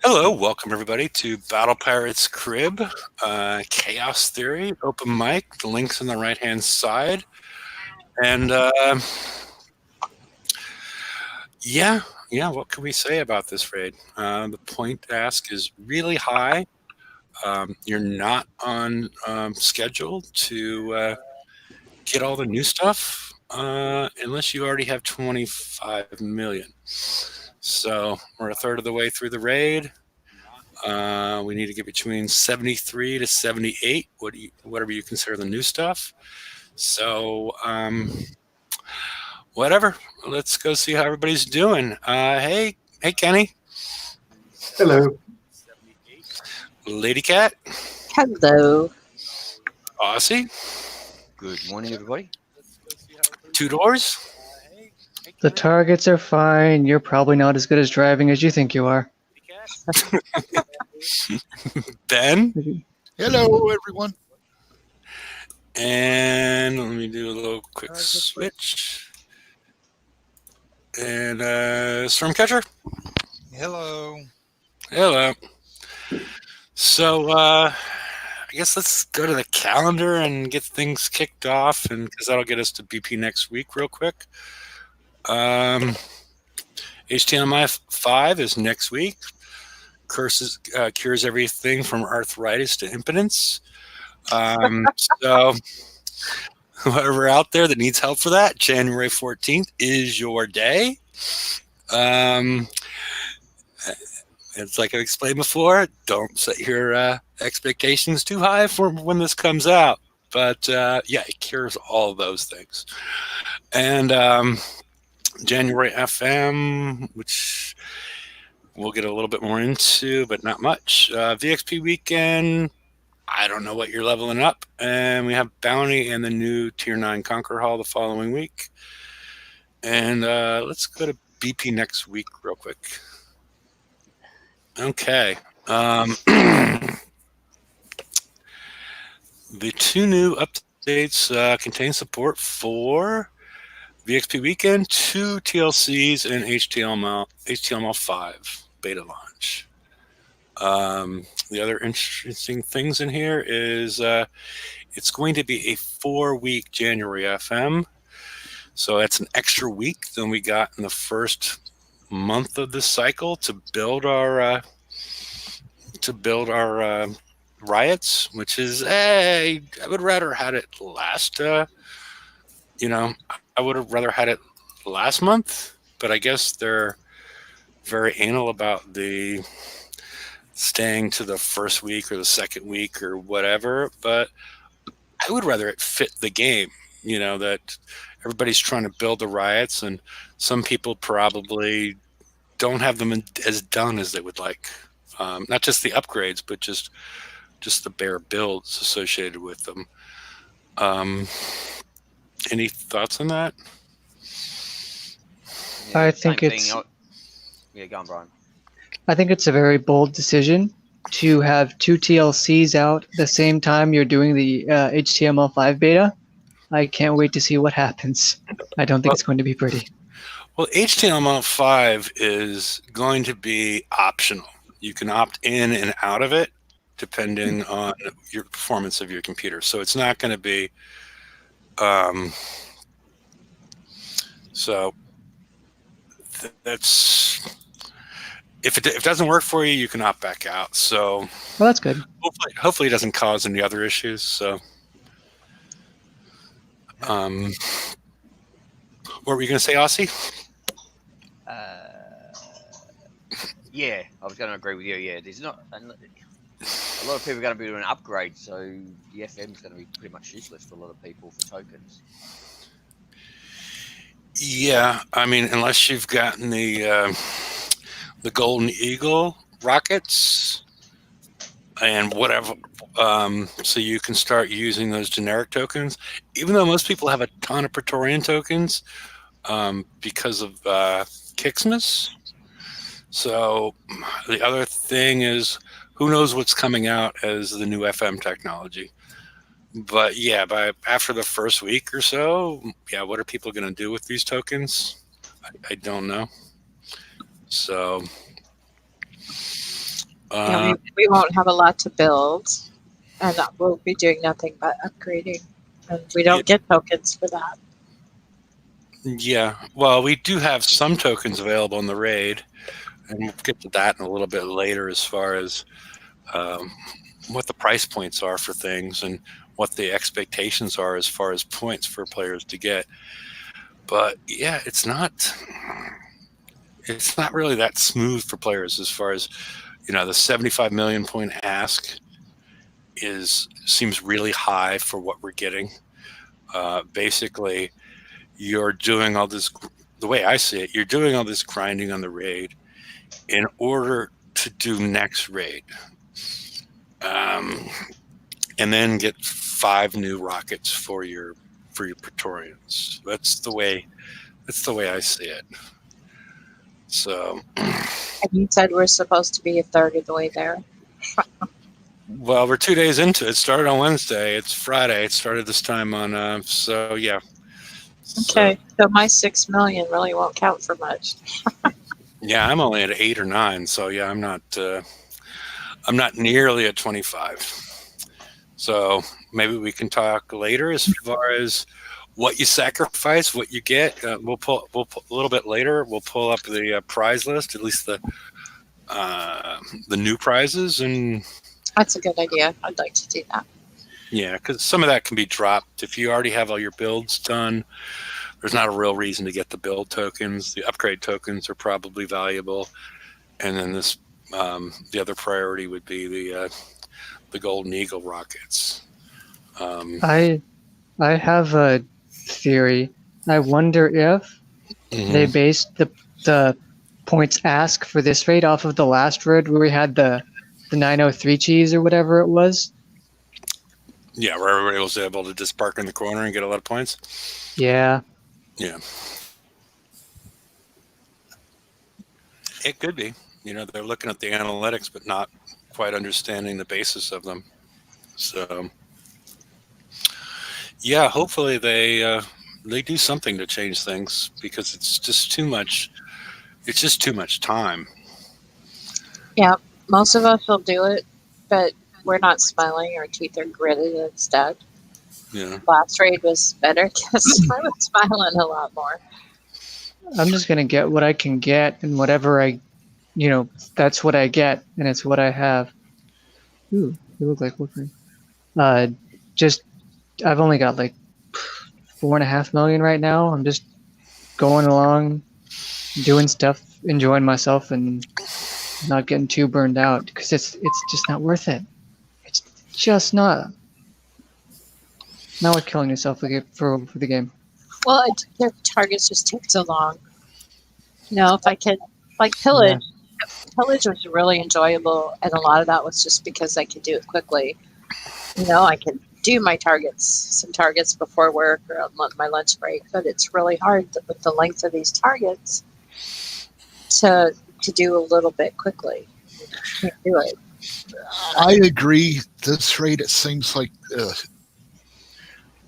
Hello, welcome everybody to Battle Pirates Crib, Chaos Theory, open mic. The link's on the right hand side. And yeah, what can we say about this raid? The point ask is really high. You're not on schedule to get all the new stuff unless you already have 25 million. So we're a third of the way through the raid. We need to get between 73 to 78, whatever you consider the new stuff. So, whatever. Let's go see how everybody's doing. Hey, Kenny, Hello. Lady Cat, Hello. Aussie, Good morning, everybody. Two Doors, The targets are fine. You're probably not as good as driving as you think you are. Ben, Hello, everyone. and let me do a little quick switch. And Stormcatcher, Hello. hello. So, I guess let's go to the calendar and get things kicked off, and because that'll get us to BP next week real quick. HTMI 5 is next week. Cures everything from arthritis to impotence. So whoever out there that needs help for that, January 14th is your day. It's like I explained before, don't set your expectations too high for when this comes out. But yeah, it cures all those things. And January FM, which we'll get a little bit more into, but not much. VXP weekend, I don't know what you're leveling up. And we have Bounty and the new Tier 9 Conquer Hall the following week. And let's go to BP next week real quick. Okay. The two new updates contain support for VXP Weekend, 2 TLCs, and HTML5 beta launch. The other interesting things in here is it's going to be a 4-week January FM. So that's an extra week than we got in the first month of this cycle to build our riots, which is I would rather had it last. I would have rather had it last month, but I guess they're very anal about the staying to the first week or the second week or whatever. But I would rather it fit the game. That everybody's trying to build the riots, and some people probably don't have them as done as they would like. Not just the upgrades, but just the bare builds associated with them. Any thoughts on that? Yeah, I same think thing. it's Yeah, go on, Brian. I think it's a very bold decision to have two TLCs out the same time you're doing the HTML5 beta. I can't wait to see what happens. I don't think it's going to be pretty. Well, HTML5 is going to be optional. You can opt in and out of it depending on your performance of your computer. So it's not going to be so that's if it doesn't work for you, you can opt back out. So Well, that's good. hopefully it doesn't cause any other issues. So what were you going to say, Aussie? Yeah, I was going to agree with you. Yeah, there's not a lot of people are going to be doing an upgrade, so the FM is going to be pretty much useless for a lot of people for tokens. Yeah, I mean, unless you've gotten the Golden Eagle rockets and whatever, so you can start using those generic tokens. Even though most people have a ton of Praetorian tokens because of Kixmas. So the other thing is, who knows what's coming out as the new FM technology? But yeah, after the first week or so, yeah, what are people going to do with these tokens? I don't know. So Yeah, Uh, we won't have a lot to build, and we'll be doing nothing but upgrading. And we yeah, don't get tokens for that. yeah. Well, we do have some tokens available in the raid, and we'll get to that in a little bit later as far as um, what the price points are for things and what the expectations are as far as points for players to get. But yeah, it's not really that smooth for players as far as the 75 million point ask seems really high for what we're getting. Basically, you're doing all this. The way I see it, you're doing all this grinding on the raid in order to do next raid, um, and then get 5 new rockets for your Praetorians. That's the way I see it. So, And you said we're supposed to be a third of the way there. well, we're 2 days into it. It started on Wednesday. It's Friday. It started this time on. So yeah. Okay, so my 6 million really won't count for much. Yeah, I'm only at 8 or 9. So yeah, I'm not. I'm not nearly at 25. So maybe we can talk later as far as what you sacrifice, what you get. We'll pull a little bit later. We'll pull up the prize list, at least the new prizes, and That's a good idea. I'd like to do that. yeah, because some of that can be dropped if you already have all your builds done. There's not a real reason to get the build tokens. The upgrade tokens are probably valuable, and then the other priority would be the Golden Eagle rockets. I have a theory. I wonder if they Mhm. based the points ask for this raid off of the last raid where we had the 903 cheese or whatever it was. Yeah, where everybody was able to just park in the corner and get a lot of points. Yeah. Yeah, it could be. They're looking at the analytics, but not quite understanding the basis of them. So, yeah, hopefully they do something to change things because it's just too much. It's just too much time. Yeah, most of us will do it, but we're not smiling. Our teeth are gritted instead. Yeah. Last raid was better because I was smiling a lot more. I'm just gonna get what I can get, and whatever that's what I get, and it's what I have. Ooh, you look like Wolverine. Just I've only got like 4.5 million right now. I'm just going along, doing stuff, enjoying myself, and not getting too burned out because it's just not worth it. It's just not. Not worth killing yourself for the game. Well, their targets just take so long. If I could, like Yeah. pillage was really enjoyable, and a lot of that was just because I could do it quickly. I could do some targets before work or on my lunch break, but it's really hard with the length of these targets to do a little bit quickly. Can't do it. I agree. This rate, it seems like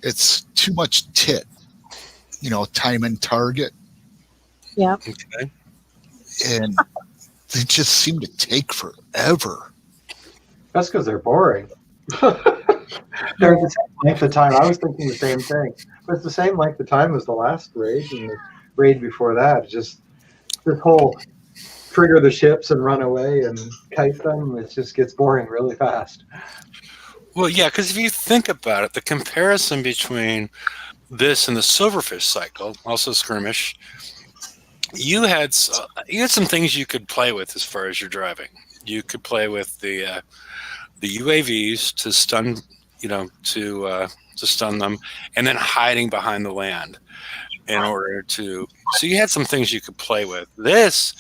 it's too much tit. Time and target, Yeah. Okay. and they just seem to take forever. That's because they're boring. They're the same length of time. I was thinking the same thing. But it's the same length of time as the last raid and the raid before that. Just this whole trigger the ships and run away and kite them, it just gets boring really fast. Well, yeah, because if you think about it, the comparison between this and the Silverfish cycle, also skirmish, you had some things you could play with as far as your driving. You could play with the UAVs to stun, to stun them, and then hiding behind the land in order to. So you had some things you could play with. This,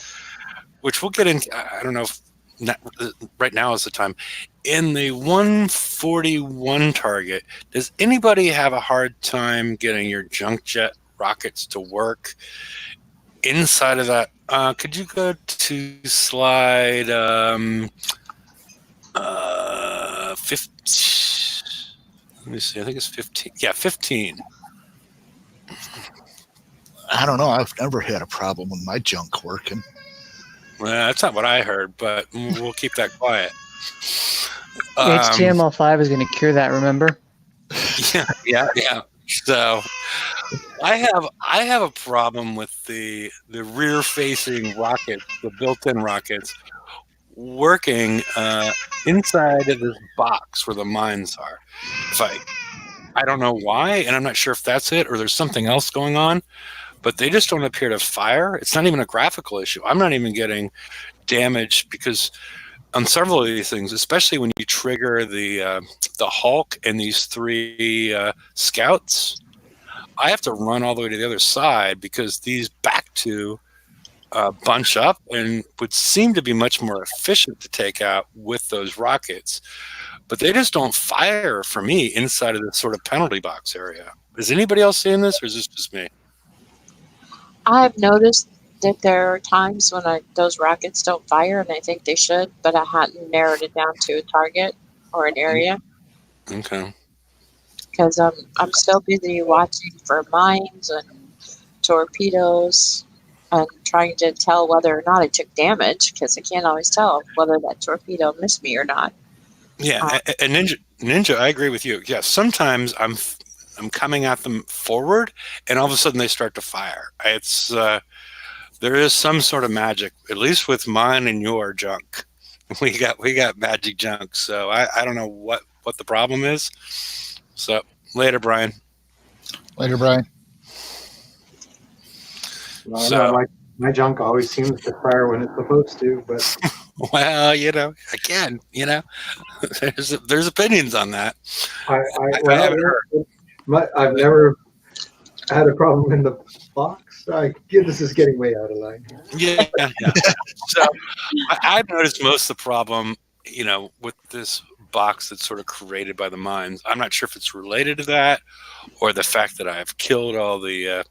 which we'll get into, I don't know if not, right now is the time. In the 141 target, does anybody have a hard time getting your junk jet rockets to work inside of that? Could you go to slide 15? Let me see. I think it's 15. Yeah, 15. I don't know. I've never had a problem with my junk working. Well, that's not what I heard, but we'll keep that quiet. HTML5 is going to cure that. Remember? Yeah. So I have a problem with the rear-facing rockets, the built-in rockets, working inside of this box where the mines are. If I don't know why, and I'm not sure if that's it or there's something else going on, but they just don't appear to fire. It's not even a graphical issue. I'm not even getting damage because on several of these things, especially when you trigger the Hulk and these 3 scouts, I have to run all the way to the other side because these back 2 bunch up and would seem to be much more efficient to take out with those rockets. But they just don't fire for me inside of this sort of penalty box area. Is anybody else seeing this, or is this just me? I've noticed that there are times when those rockets don't fire, and I think they should, but I hadn't narrowed it down to a target or an area Okay. because I'm still busy watching for mines and torpedoes and trying to tell whether or not I took damage because I can't always tell whether that torpedo missed me or not. Yeah, and Ninja, I agree with you. Yeah, sometimes I'm coming at them forward, and all of a sudden they start to fire. It's there is some sort of magic, at least with mine and your junk. We got magic junk, so I don't know what the problem is. So later, Brian. Later, Brian. Well, So- no, my junk always seems to fire when it's supposed to, but Well, again, there's opinions on that. I've never had a problem in the box. This is getting way out of line. Yeah. So I've noticed most of the problem, with this box that's sort of created by the mines. I'm not sure if it's related to that or the fact that I've killed all the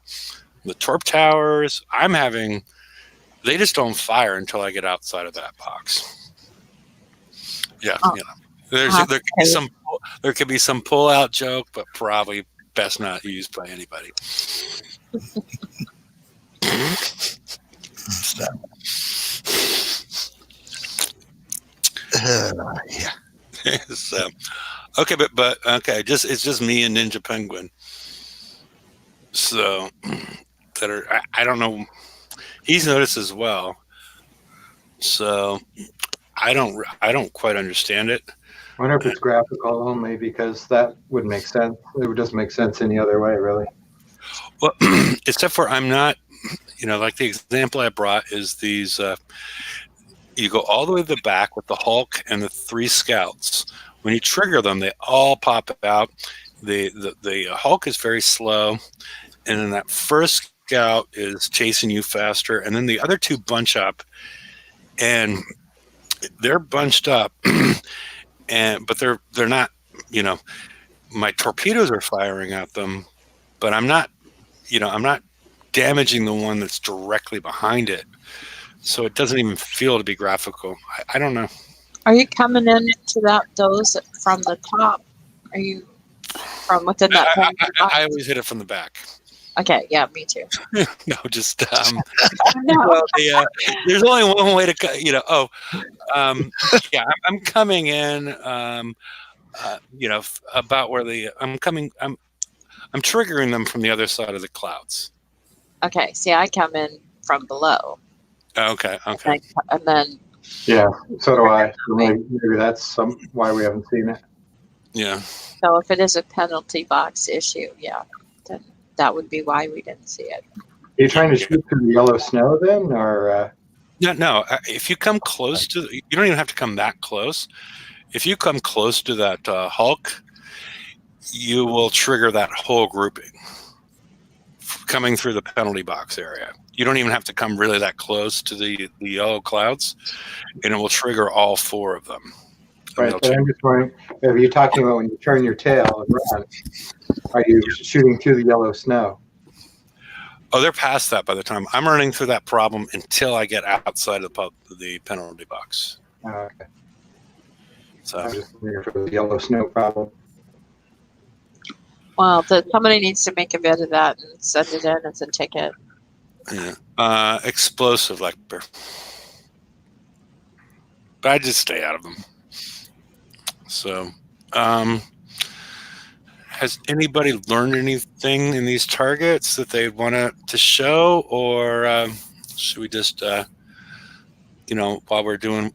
torp towers. They just don't fire until I get outside of that box. Yeah, there could be some pull out joke, but probably best not used by anybody. Yeah. So, okay, but okay, it's just me and Ninja Penguin. So that are I don't know. He's noticed as well. So I don't quite understand it. I wonder if it's graphical only because that would make sense. It would just make sense any other way, really. Well, except for I'm not, like the example I brought is these. You go all the way to the back with the Hulk and the 3 scouts. When you trigger them, they all pop out. The Hulk is very slow, and then that first scout is chasing you faster, and then the other 2 bunch up, and they're bunched up, but they're not. My torpedoes are firing at them, but I'm not damaging the one that's directly behind it. So it doesn't even feel to be graphical. I don't know. Are you coming into those from the top? Are you from within that? I always hit it from the back. Okay, yeah, me too. No, just No. well, there's only one way to yeah, I'm coming in about where I'm triggering them from the other side of the clouds. Okay, see, I come in from below. Okay. And then Yeah, so do I. So maybe that's why we haven't seen it. Yeah. so if it is a penalty box issue, yeah, then that would be why we didn't see it. Are you trying to shoot through the yellow snow then, or? No. If you come close you don't even have to come that close. If you come close to that Hulk, you will trigger that whole grouping coming through the penalty box area. You don't even have to come really that close to the yellow clouds, and it will trigger all 4 of them. Right, but I'm just wondering, if you're talking about when you turn your tail and run, are you shooting through the yellow snow? Oh, they're past that by the time I'm running through that problem until I get outside of the penalty box. Okay. So I'm just wondering for the yellow snow problem. Well, somebody needs to make a bit of that and send it in as a ticket. yeah, explosive like bear. but I just stay out of them. So, has anybody learned anything in these targets that they want to show, or should we just, while we're doing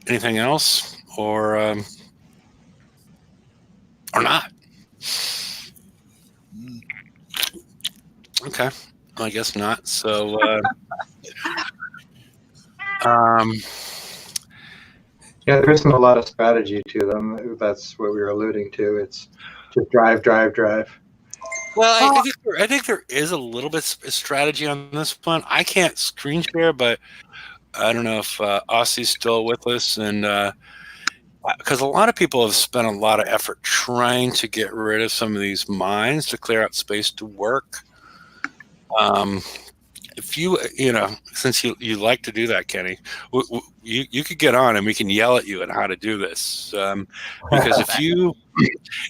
anything else, or not? Okay, I guess not. So, Yeah, there isn't a lot of strategy to them. That's what we were alluding to. It's just drive, drive, drive. well, I think there is a little bit of strategy on this one. I can't screen share, but I don't know if Aussie's still with us, and because a lot of people have spent a lot of effort trying to get rid of some of these mines to clear out space to work. If since you like to do that, Kenny, you could get on and we can yell at you on how to do this. Because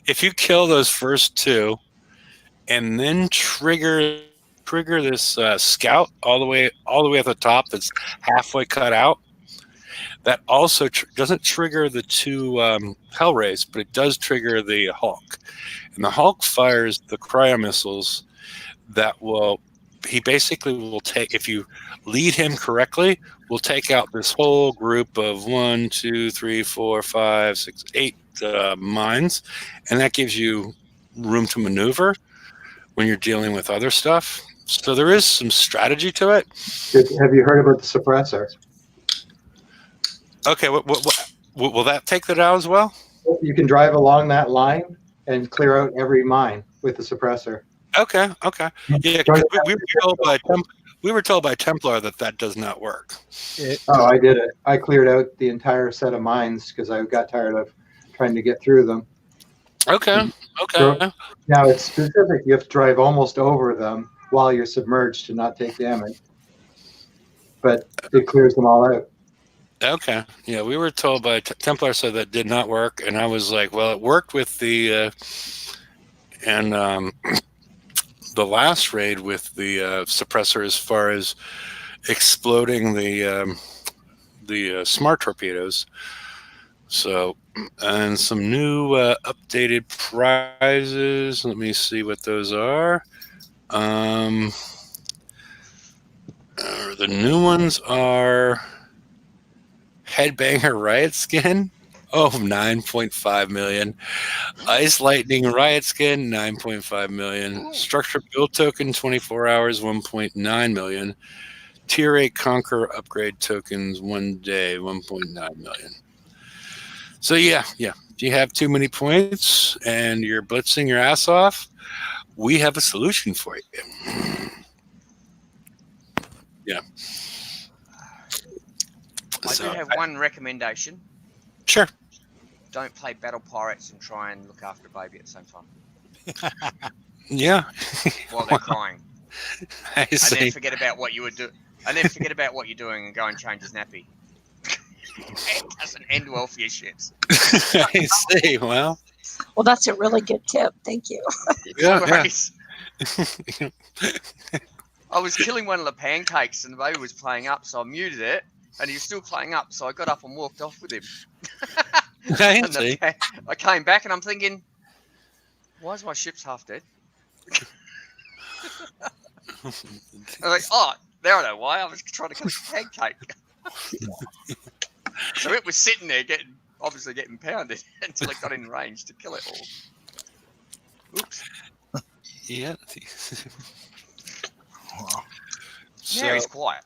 if you kill those first two and then trigger this scout all the way at the top that's halfway cut out, that also doesn't trigger the two Hell Rays, but it does trigger the Hulk, and the Hulk fires the cryo missiles that he basically will take, if you lead him correctly, will take out this whole group of 1, 2, 3, 4, 5, 6, 8 mines, and that gives you room to maneuver when you're dealing with other stuff. So there is some strategy to it. Have you heard about the suppressor? Okay, will that take that out as well? You can drive along that line and clear out every mine with the suppressor. Okay. Yeah, we were told by Templar that does not work. Oh, I did it. I cleared out the entire set of mines because I got tired of trying to get through them. Okay. Now it's specific. You have to drive almost over them while you're submerged to not take damage. But it clears them all out. Okay. Yeah, we were told by Templar said that did not work, and I was like, well, it worked with the the last raid with the suppressor as far as exploding the smart torpedoes. So, and some new updated prizes. Let me see what those are. The new ones are Headbanger Riot Skin. Oh, 9.5 million. Ice Lightning Riot Skin, 9.5 million. Structure Build Token, 24 hours, 1.9 million. Tier 8 Conquer Upgrade Tokens, 1 day, 1.9 million. So yeah. If you have too many points and you're blitzing your ass off, we have a solution for you. Yeah. I do have one recommendation. Sure. Don't play Battle Pirates and try and look after a baby at the same time. Yeah. While they're crying. I see. And then forget about what you were doing. And then forget about what you're doing and go and change his nappy. It doesn't end well for your ships. I see. Well, that's a really good tip. Thank you. Yeah. I was killing one of the pancakes and the baby was playing up, so I muted it, and he was still playing up, so I got up and walked off with him. I see. I came back and I'm thinking, why is my ship's half dead? I was like, oh, there I know why. I was trying to kill a pancake. So it was sitting there obviously getting pounded until it got in range to kill it all. Oops. Yeah. Now he's quiet.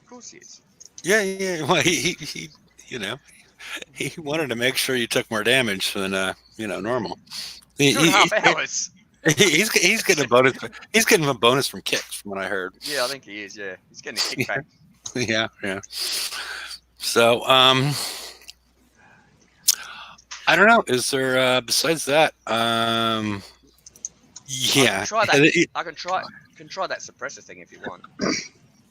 Of course he is. Yeah. Well, he wanted to make sure you took more damage than normal. 2.5 hours. He's getting a bonus. He's getting a bonus from kicks, from what I heard. Yeah, I think he is. Yeah, he's getting a kickback. Yeah. So, I don't know. Is there besides that? Yeah. I can try that. I can try that suppressor thing if you want.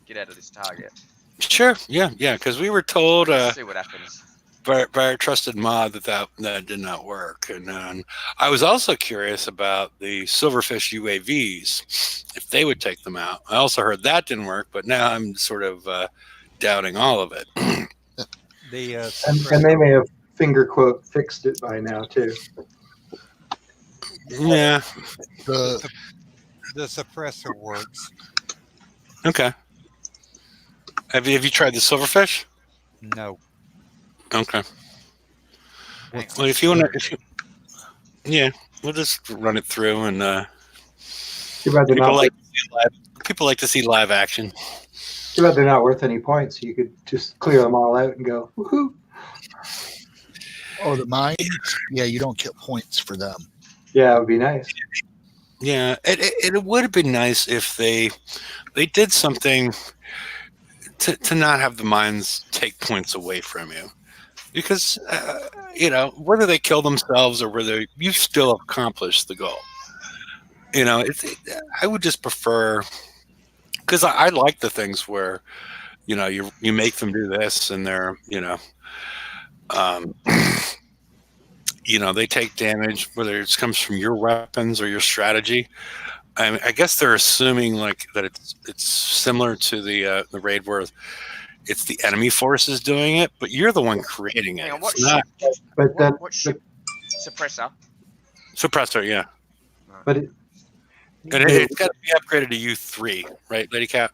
Get out of this target. Sure. Yeah. Because we were told see what happens. by our trusted mod that did not work, and I was also curious about the Silverfish UAVs, if they would take them out. I also heard that didn't work, but now I'm sort of doubting all of it. The And they may have finger quote fixed it by now too. Yeah. The the suppressor works. Okay. Have you tried the silverfish? No. Okay. Hang on. Well, if you want to, yeah, we'll just run it through, and Too bad they're people not. like people like to see live action. Too bad they're not worth any points. You could just clear them all out and go woohoo. the mines. Yeah, you don't get points for them. Yeah, it would be nice. Yeah, it would have been nice if they did something to not have the mines take points away from you, because whether they kill themselves or whether you still accomplished the goal. I would just prefer, because I like the things where you make them do this, and they're um, they take damage, whether it comes from your weapons or your strategy. I guess they're assuming like that it's similar to the raid where it's the enemy forces doing it, but you're the one creating it. Hang on, what It's not ship? But then, What ship? Suppressor. suppressor, yeah. but it, And it's got to be upgraded to U3, right, Lady Cat?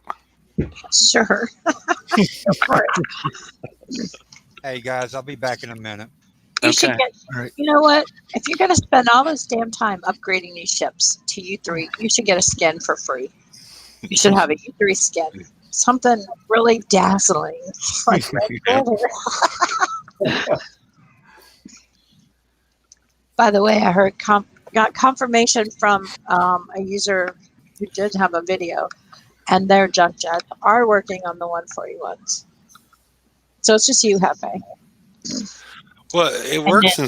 Sure. Hey guys, I'll be back in a minute. You should Okay. get. All right. You know what? If you're going to spend all this damn time upgrading these ships to U3, you should get a skin for free. You should have a U3 skin. Something really dazzling, like red glitter. By the way, I heard got confirmation from a user who did have a video, and their junk jet are working on the 141s. So it's just you, Hefe. Well, it works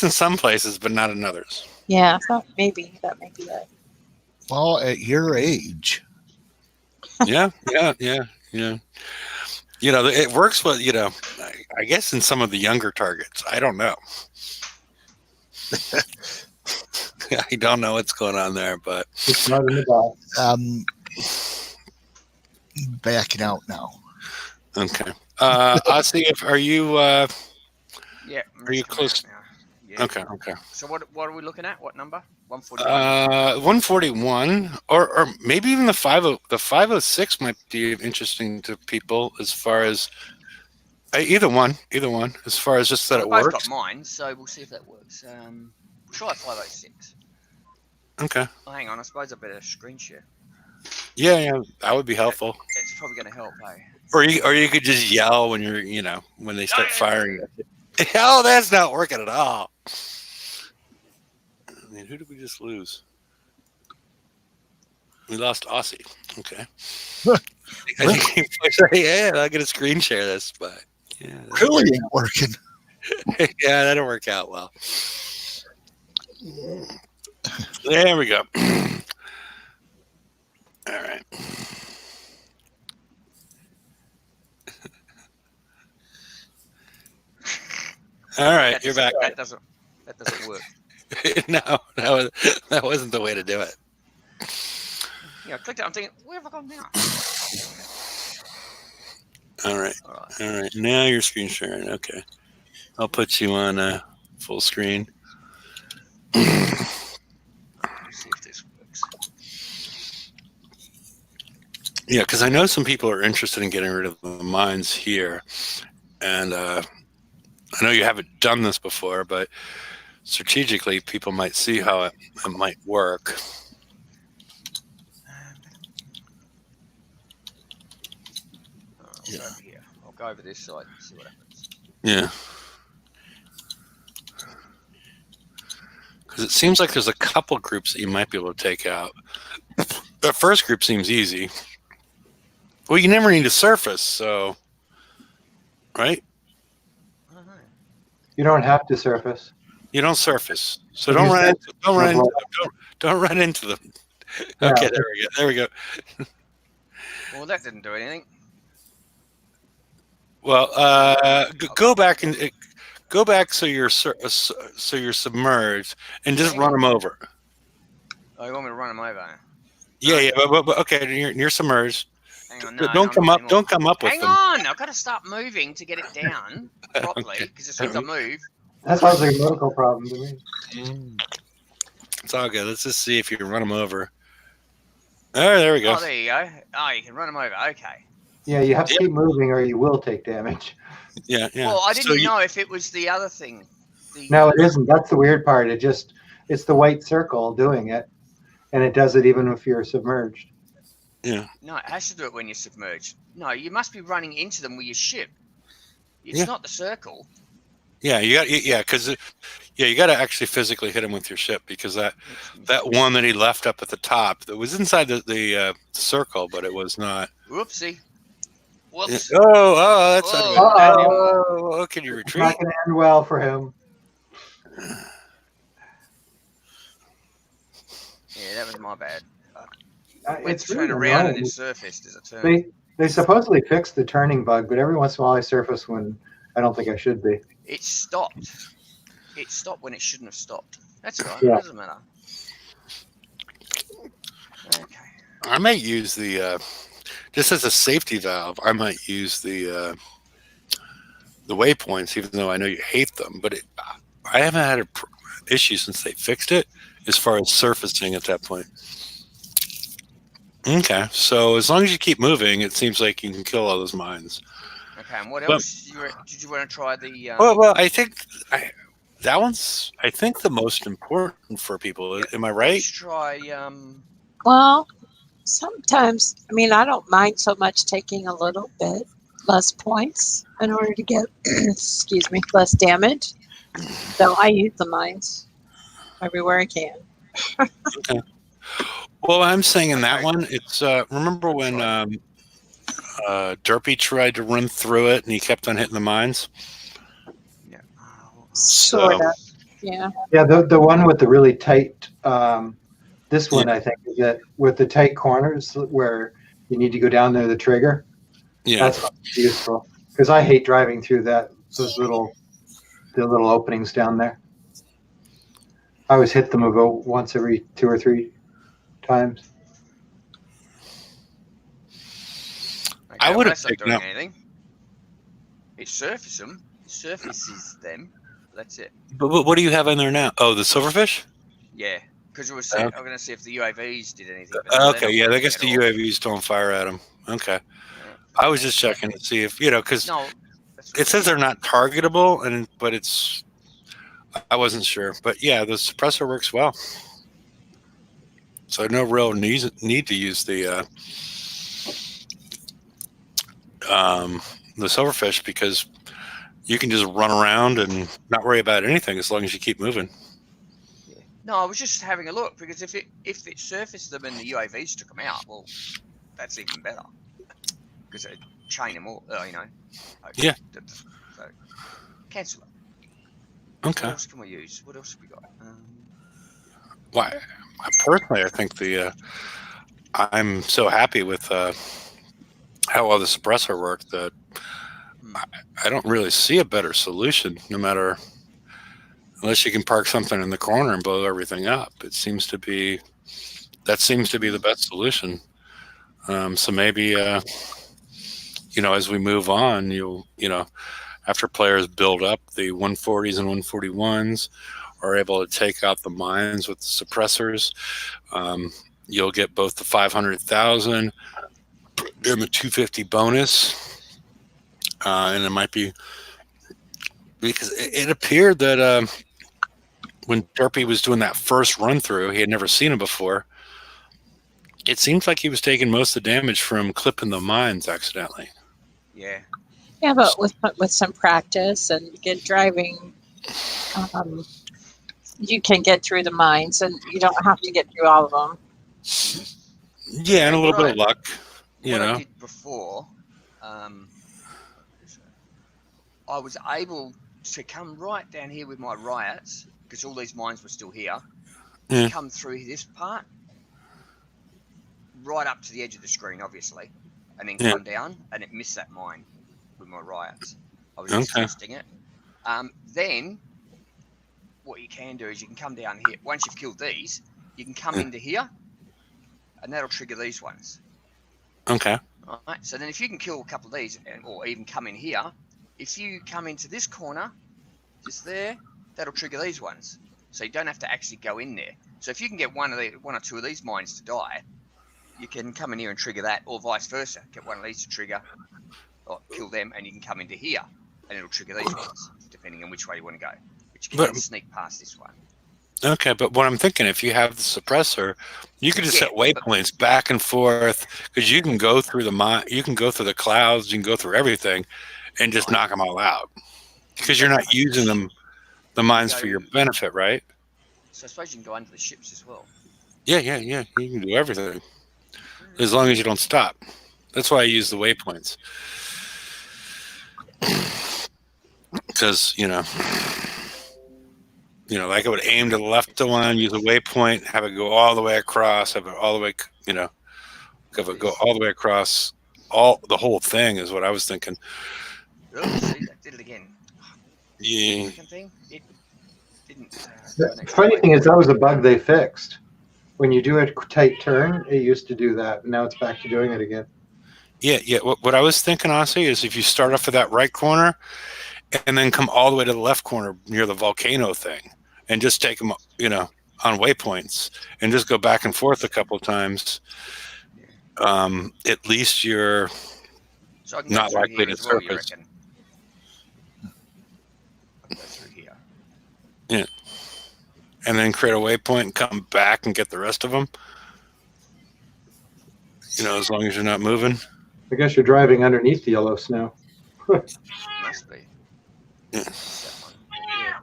in some places, but not in others. Yeah, that may be it. Well, at your age, Yeah. It works with I guess in some of the younger targets. I don't know. I don't know what's going on there, but it's not in the box. backing out now. okay. Ozzy, are you? Yeah. Are you close? Now. Yeah. Okay. So what are we looking at? What number? 141. 141, or maybe even the 506 might be interesting to people as far as either one, as far as just that it Both works. got mine, so we'll see if that works. We'll try 506. Okay. Oh, hang on, I suppose I better screen share. Yeah, that would be helpful. It's probably going to help, eh? Or you could just yell when when they start firing. Oh, that's not working at all. I mean, who did we just lose? We lost Aussie. Okay. Yeah, I'll get a screen share this, but yeah, Really ain't working. yeah, that'll work out well. There we go. All right. All right, you're back. That doesn't work. No, that wasn't the way to do it. Yeah, I clicked it. I'm thinking, where have I gone now? All right. All right. All right. Now you're screen sharing. Okay. I'll put you on full screen. Let's see if this works. Yeah, because I know some people are interested in getting rid of the mines here. And I know you haven't done this before, but strategically, people might see how it might work. I'll go over here. I'll go over this side and see what happens. Yeah. Because it seems like there's a couple groups that you might be able to take out. The first group seems easy. Well, you never need to surface, so right? I don't know. You don't have to surface. You don't surface, so If don't you run surface, into, don't run no into, don't run into them. Yeah. Okay, there we go. Well, that didn't do anything. Well, go back and go back so you're submerged and just run them over. Oh, you want me to run them over? Yeah, but okay, you're submerged. Hang on, no, don't I'm come not up. anymore. Don't come up with Hang them. on, I've got to start moving to get it down properly. Okay. Because as soon as I move, That sounds like a medical problem to me. It's all good. Let's just see if you can run them over. Oh, there we go. oh, there you go. Oh, you can run them over. Okay. Yeah, you have to Yep. keep moving or you will take damage. Yeah, yeah. Well, I So didn't you- know if it was the other thing. No, it isn't. That's the weird part. It's the white circle doing it, and it does it even if you're submerged. Yeah. No, it has to do it when you're submerged. No, you must be running into them with your ship. It's Yeah. not the circle. Yeah, you got. Yeah, because you got to actually physically hit him with your ship because that one that he left up at the top that was inside the circle, but it was not. Whoopsie. Oh, Whoops. that's not Whoa, good. that didn't- Oh, can you It's retreat? not going to end well for him. Yeah, that was my bad. Went It's to turn really around and annoying. it surfaced as a turn. They supposedly fixed the turning bug, but every once in a while I surface when I don't think I should be. It stopped. It stopped when it shouldn't have stopped. That's all right. Yeah. It doesn't matter. Okay. I might use the just as a safety valve. I might use the waypoints, even though I know you hate them. But I haven't had an issue since they fixed it, as far as surfacing at that point. Okay, so as long as you keep moving, it seems like you can kill all those mines. Okay, and what Well- else did you want to try the Well, I think that one's the most important for people. Am I right? let's try Well, sometimes, I mean, I don't mind so much taking a little bit less points in order to get, excuse me, less damage. So I use the mines everywhere I can. Well, I'm saying in that Okay. one, it's remember when Derpy tried to run through it and he kept on hitting the mines? yeah. Sort of, yeah. Yeah, the one with the really tight. This one I think is it with the tight corners where you need to go down there the trigger. Yeah. That's useful because I hate driving through the little openings down there. I always hit them about once every 2 or 3 times. Okay, I well, would've that's not picked doing up- anything. It surfaces them. That's it. But what do you have in there now? Oh, the silverfish? Yeah, because we were Okay. I'm going to see if the UAVs did anything. but no, they're Okay, not yeah, I working guess at the all. UAVs don't fire at them. Okay. Yeah. I was just checking to see if, because No, it says they're not targetable, but I wasn't sure. But yeah, the suppressor works well. So no real need to use the silverfish because you can just run around and not worry about anything as long as you keep moving. Yeah. No, I was just having a look because if it surfaced them and the UAVs took them out, well, that's even better because it chain them all. Yeah. So cancel it. Okay. What else can we use? What else have we got? Why? Personally, I think I'm so happy with how well the suppressor worked that I don't really see a better solution. No matter, unless you can park something in the corner and blow everything up, seems to be the best solution. So maybe as we move on, after players build up the 140s and 141s, are able to take out the mines with the suppressors, you'll get both the 500,000 and the 250 bonus, and it might be because it appeared that when Derpy was doing that first run through, he had never seen him before. It seems like he was taking most of the damage from clipping the mines accidentally. Yeah. Yeah, but with some practice and good driving, you can get through the mines, and you don't have to get through all of them. Yeah, and a little bit of luck. What I did before, I was able to come right down here with my riots because all these mines were still here. Yeah. Come through this part, right up to the edge of the screen, obviously, and then come down, and it missed that mine with my riots. I was just testing it. Then what you can do is you can come down here. Once you've killed these, you can come into here, and that'll trigger these ones. Okay. Right. So then, if you can kill a couple of these, or even come in here, if you come into this corner, just there, that'll trigger these ones. So you don't have to actually go in there. So if you can get one or two of these mines to die, you can come in here and trigger that, or vice versa. Get one of these to trigger, or kill them, and you can come into here, and it'll trigger these ones, depending on which way you want to go. But you can sneak past this one. Okay, but what I'm thinking, if you have the suppressor, you could just set waypoints back and forth, because you can go through you can go through the clouds, you can go through everything, and just knock them all out, because you're not using the mines for your benefit, right? So I suppose you can go under the ships as well. Yeah. You can do everything, as long as you don't stop. That's why I use the waypoints, because like I would aim to the left of one, use a waypoint, have it go all the way across, have it all the way, have it go all the way across, the whole thing is what I was thinking. Oh, see, that did it again. Yeah. Thing, it didn't. The funny thing is, that was a bug they fixed. When you do a tight turn, it used to do that, and now it's back to doing it again. Yeah. What I was thinking, honestly, is if you start off at that right corner, and then come all the way to the left corner near the volcano thing, and just take them, on waypoints, and just go back and forth a couple of times. At least you're not likely to surface. Go through here. Yeah, and then create a waypoint and come back and get the rest of them. As long as you're not moving. I guess you're driving underneath the yellow snow. Must be. Yeah. Yeah.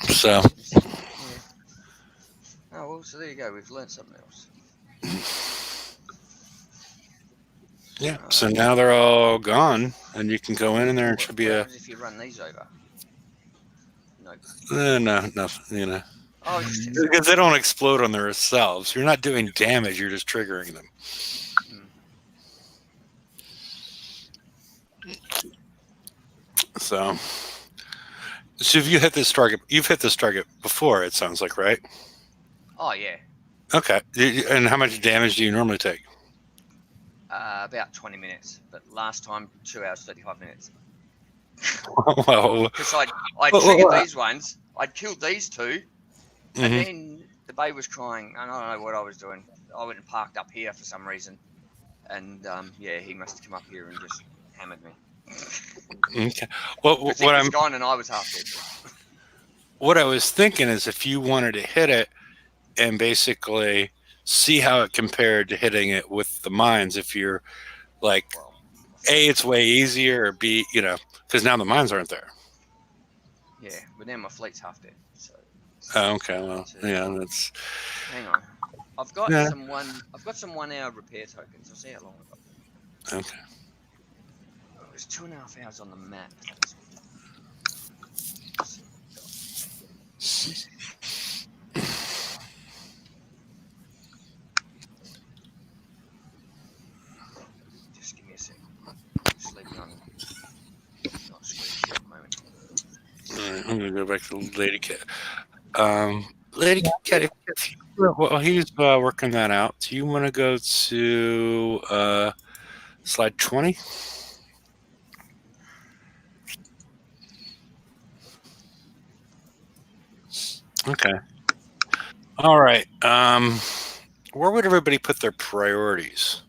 So. Yeah. Oh well, so there you go. We've learned something else. Yeah. So now they're all gone, and you can go in there and should be What if you run these over? No, nothing. Oh, because they don't explode on themselves. You're not doing damage. You're just triggering them. So if you hit this target, you've hit this target before. It sounds like, right? Oh yeah. Okay. And how much damage do you normally take? About 20 minutes, but last time 2 hours 35 minutes. Well, because I triggered these ones, I'd killed these two, and then the bay was crying, and I don't know what I was doing. I went and parked up here for some reason, and he must have come up here and just hammered me. Okay. Well, what I'm gone, and I was half dead. What I was thinking is, if you wanted to hit it and basically see how it compared to hitting it with the mines, if you're like, A, it's way easier, or B, because now the mines aren't there. Yeah, but now my fleet's half dead. So. Okay. Well, yeah, that's. Hang on, I've got some 1 hour repair tokens. I'll see how long I've got. Okay. There's 2.5 hours on the map. Just give me a second. Just leave me on. Not screen share at the moment. All right, I'm gonna go back to Lady Cat. Lady Cat, well, he's working that out. Do you want to go to slide 20? Okay. All right. Where would everybody put their priorities?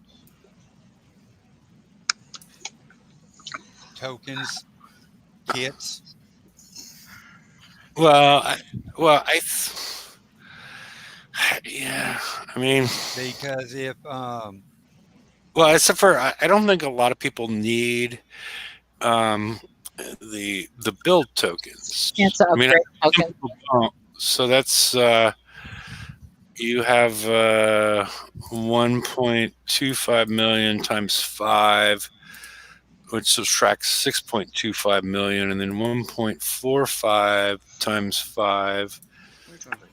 Tokens, kits. Yeah. I mean, because if except for I don't think a lot of people need the build tokens. Yeah, it's an upgrade token. So that's you have 1.25 million times 5, which subtracts 6.25 million, and then 1.45 times 5,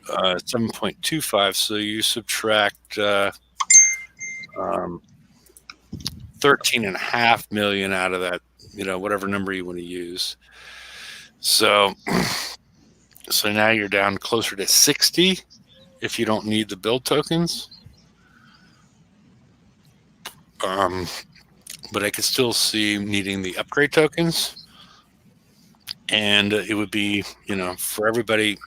7.25. So you subtract 13.5 million out of that, whatever number you want to use. So now you're down closer to 60. if you don't need the build tokens. But I could still see needing the upgrade tokens. And it would be, for everybody.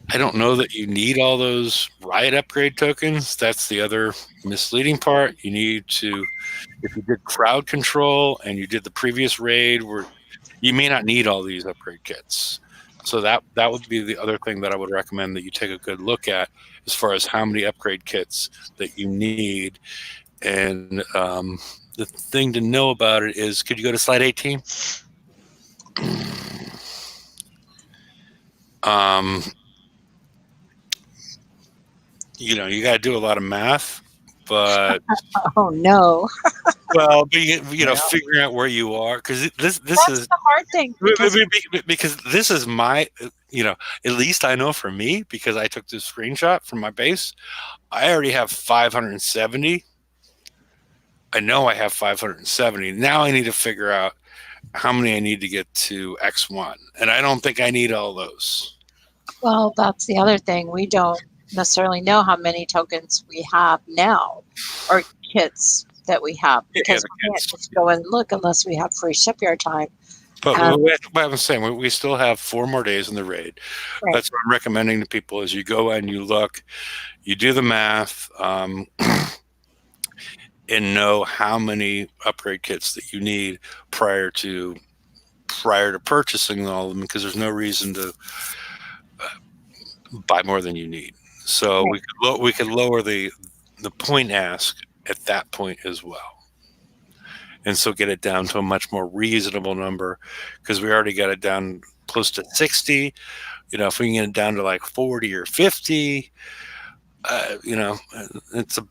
I don't know that you need all those riot upgrade tokens. That's the other misleading part. You need to, if you did crowd control and you did the previous raid, where you may not need all these upgrade kits. So that would be the other thing that I would recommend that you take a good look at, as far as how many upgrade kits that you need. And the thing to know about it is, could you go to slide 18? You got to do a lot of math, but Oh no, but figuring out where you are, because this that's is the hard thing because this is my, at least I know for me, because I took this screenshot from my base. I already have 570. I know I have 570. Now I need to figure out how many I need to get to X1, and I don't think I need all those. Well, that's the other thing. We don't necessarily know how many tokens we have now, or kits that we have, because we can't just go and look unless we have free shipyard time. But what I'm saying, we still have 4 more days in the raid. Right. That's what I'm recommending to people: is you go and you look, you do the math, and know how many upgrade kits that you need prior to purchasing all of them, because there's no reason to buy more than you need. So Right. we could lower the point ask at that point as well, and so get it down to a much more reasonable number, because we already got it down close to 60. If we can get it down to like 40 or 50, it's a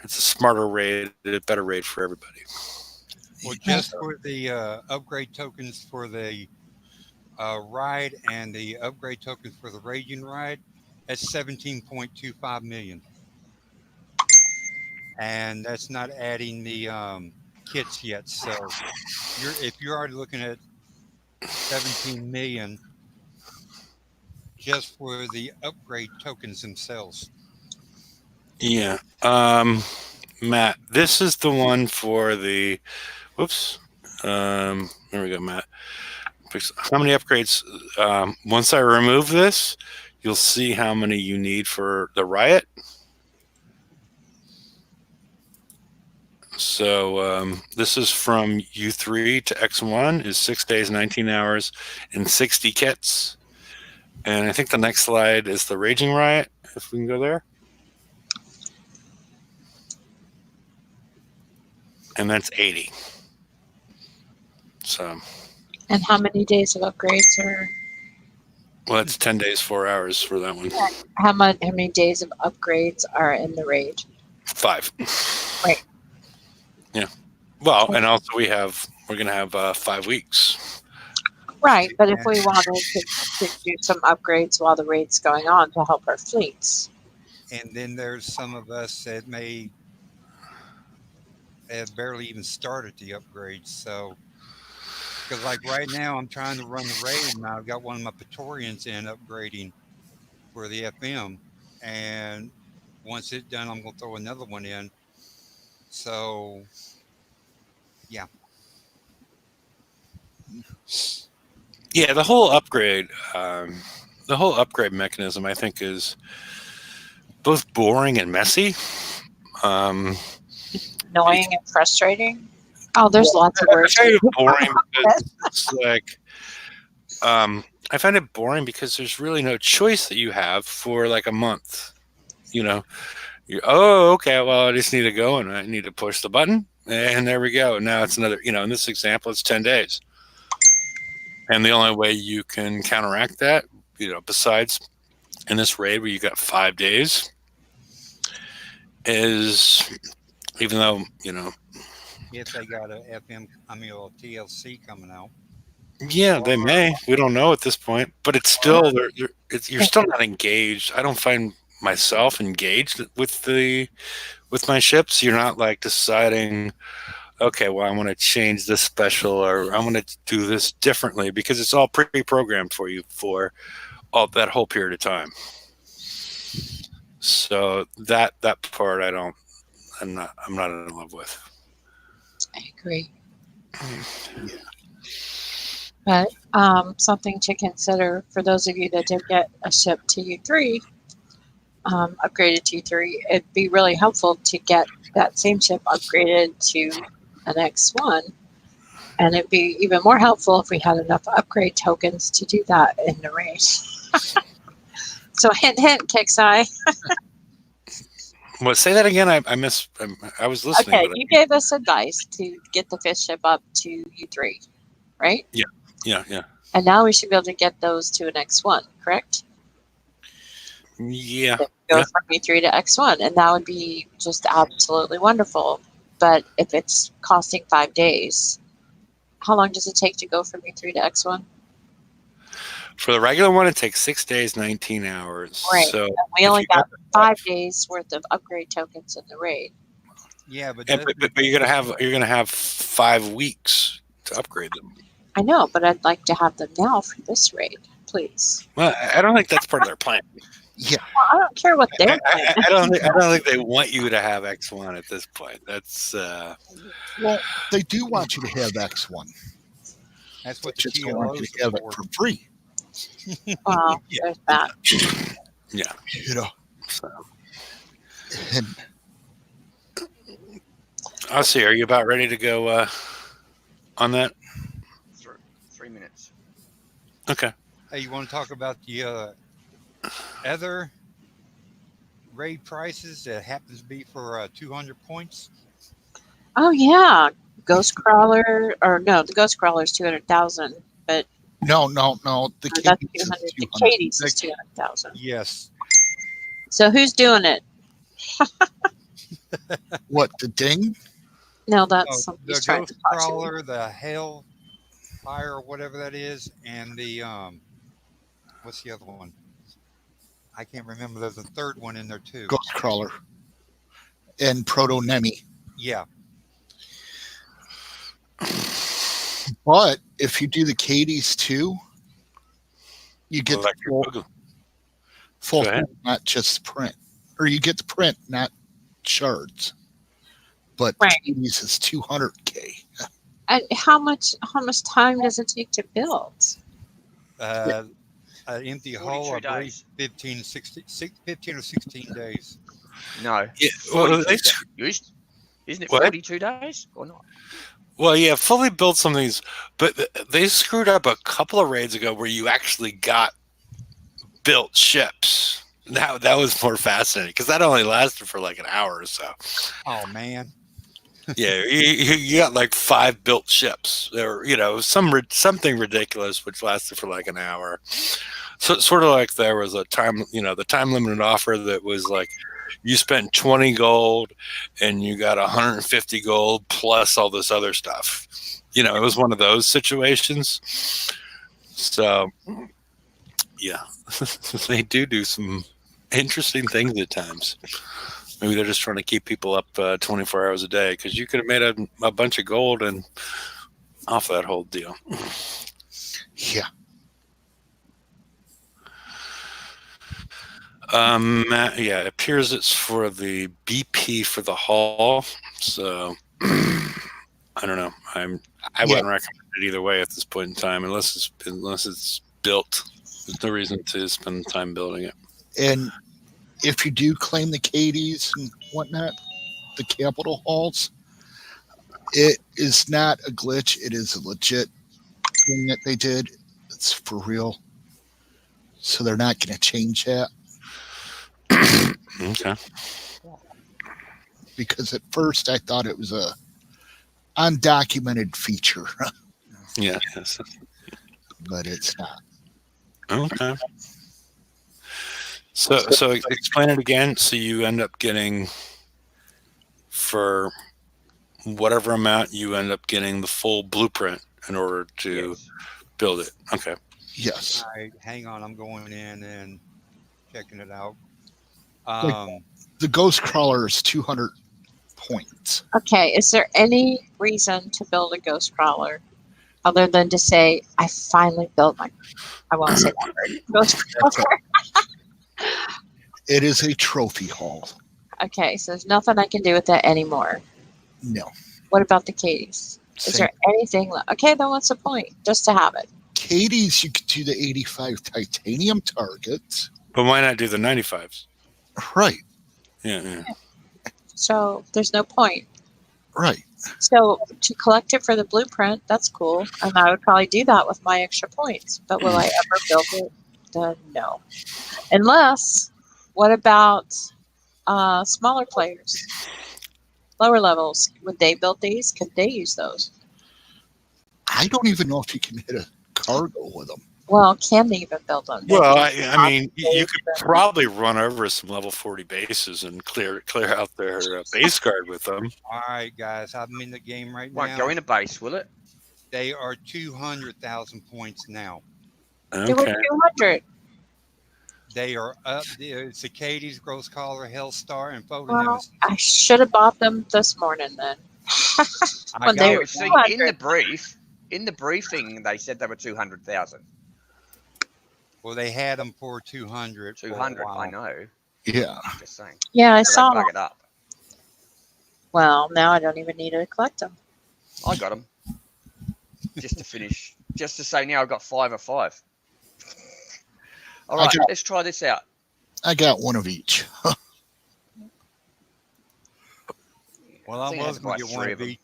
smarter raid, a better raid for everybody. Well, just for the upgrade tokens for the ride and the upgrade tokens for the raging ride, that's 17.25 million. And that's not adding the kits yet. So if you're already looking at 17 million just for the upgrade tokens themselves. Yeah. Matt, this is the one for the, whoops. There we go, Matt. How many upgrades? Once I remove this, you'll see how many you need for the riot. So this is from U3 to X1 is 6 days, 19 hours, and 60 kits. And I think the next slide is the Raging Riot, if we can go there. And that's 80. So. And how many days of upgrades are? Well, it's 10 days, 4 hours for that one. How many days of upgrades are in the raid? 5. Right. Yeah. Well, and also we're going to have 5 weeks. Right, but if we wanted to do some upgrades while the raid's going on to help our fleets. And then there's some of us that may have barely even started the upgrades. So, because like right now I'm trying to run the raid and I've got one of my Praetorians in upgrading for the FM. And once it's done, I'm going to throw another one in. So, yeah. Yeah, the whole upgrade mechanism, I think, is both boring and messy. Annoying and frustrating. Oh, there's lots of words. I find it boring because it's like, I find it boring because there's really no choice that you have for like a month. Okay, well, I just need to go and I need to push the button, and there we go. Now it's another, in this example, it's 10 days. And the only way you can counteract that, besides in this raid where you got 5 days, is, even though, if they got a TLC coming out. Yeah, they may. We don't know at this point, but it's still you're still not engaged. I don't find myself engaged with my ships. You're not like deciding, okay, well, I want to change this special, or I want to do this differently, because it's all pre-programmed for you for all that whole period of time. So that part I'm not in love with. I agree. But something to consider for those of you that did get a ship to U3, upgraded to U3, it'd be really helpful to get that same ship upgraded to an X1. And it'd be even more helpful if we had enough upgrade tokens to do that in the race. So hint, hint, Kixeye. Well, say that again. I was listening. Okay, But you gave us advice to get the fifth ship up to U3, right? yeah. And now we should be able to get those to an X1, correct? Yeah. Go from U3 to X1, and that would be just absolutely wonderful. But if it's costing 5 days, how long does it take to go from U3 to X1? For the regular one, it takes 6 days, 19 hours. Right. So and we only got 5 days worth of upgrade tokens in the raid. Yeah, but you're gonna have 5 weeks to upgrade them. I know, but I'd like to have them now for this raid, please. Well, I don't think that's part of their plan. Yeah. Well, I don't care what they're I don't think they want you to have X1 at this point. That's Well, they do want you to have X1. that's what They the just don't want you TLOs to have are it for. for free. Well, there's that. yeah. You know. So, And I'll see. Are you about ready to go on that? 3 minutes. Okay. Hey, you want to talk about the other raid prices that happens to be for 200 points? Oh, yeah. Ghost Crawler, or no, the Ghost Crawler is 200,000, but no. The that's Katie's is 200. The 200. Katie's is 200,000. Yes. So who's doing it? What, the ding? No, Oh, that's the somebody's trying Ghost to talk to me. Crawler, the Hell Fire, or whatever that is, and the what's the other one? I can't remember. There's a third one in there too. Ghost Crawler. And Proto Nemi. Yeah. But if you do the Katie's too, you get the full Go ahead. thing, not just the print. Or you get the print, not shards. But Right. Katie's is 200K. And how much time does it take to build? An empty hull, I 42 believe, days. 15 or 16 days. No. Yeah, well, 42 they, days. Isn't it What? 42 days or not? well, yeah, fully built some of these, but they screwed up a couple of raids ago where you actually got built ships. That was more fascinating because that only lasted for like an hour or so. Oh man. Yeah, you got like 5 built ships. There were, something ridiculous which lasted for like an hour. So sort of like there was a time, the time limited offer that was like you spent 20 gold and you got 150 gold plus all this other stuff. It was one of those situations. So yeah, they do some interesting things at times. Maybe they're just trying to keep people up 24 hours a day because you could have made a bunch of gold and off that whole deal. Yeah. Yeah, it appears it's for the BP for the hull. So I don't know. I wouldn't recommend it either way at this point in time, unless it's built. There's no reason to spend time building it. And if you do claim the Katie's and whatnot, the capital halls, it is not a glitch. It is a legit thing that they did. It's for real. So they're not going to change that. Okay. Because at first I thought it was a undocumented feature, Yeah. Yes. but it's not. Okay. So explain it again. So you end up getting, for whatever amount, you end up getting the full blueprint in order to Yes. build it. Okay. Yes. All right, hang on. I'm going in and checking it out. The Ghost Crawler is 200 points. Okay, is there any reason to build a Ghost Crawler other than to say, I finally built my, I won't say that word, Ghost Crawler? It is a trophy hall. Okay, so there's nothing I can do with that anymore. No. What about the Katie's? Is Same. there anything left? Okay, then what's the point? Just to have it. Katie's, you could do the 85 titanium targets. But why not do the 95s? Right. Yeah. So there's no point. Right. So to collect it for the blueprint, that's cool. And I would probably do that with my extra points. But will I ever build it? No. Unless, what about smaller players? Lower levels, would they build these? Could they use those? I don't even know if you can hit a cargo with them. Well, can they even build them? Well, I mean, you could probably run over some level 40 bases and clear out their base guard with them. All right, guys, I'm in the game right Won't now. go in a base, will it? They are 200,000 points now. They were Okay. 200. They are up. The Cicadas, Gross Collar, Hellstar, and Photo Well, Nemesis. I should have bought them this morning then. I when got they it were See, 200. in the briefing, they said they were 200,000. Well, they had them for 200. 200, for a while. I know. Yeah. Just saying. Yeah, I So saw they them. bug it up. Well, now I don't even need to collect them. I got them. Just to finish. Just to say now I've got 5 of 5. All right, let's try this out. I got one of each. Well, I think I had was to going buy to get 3 one of of them. each.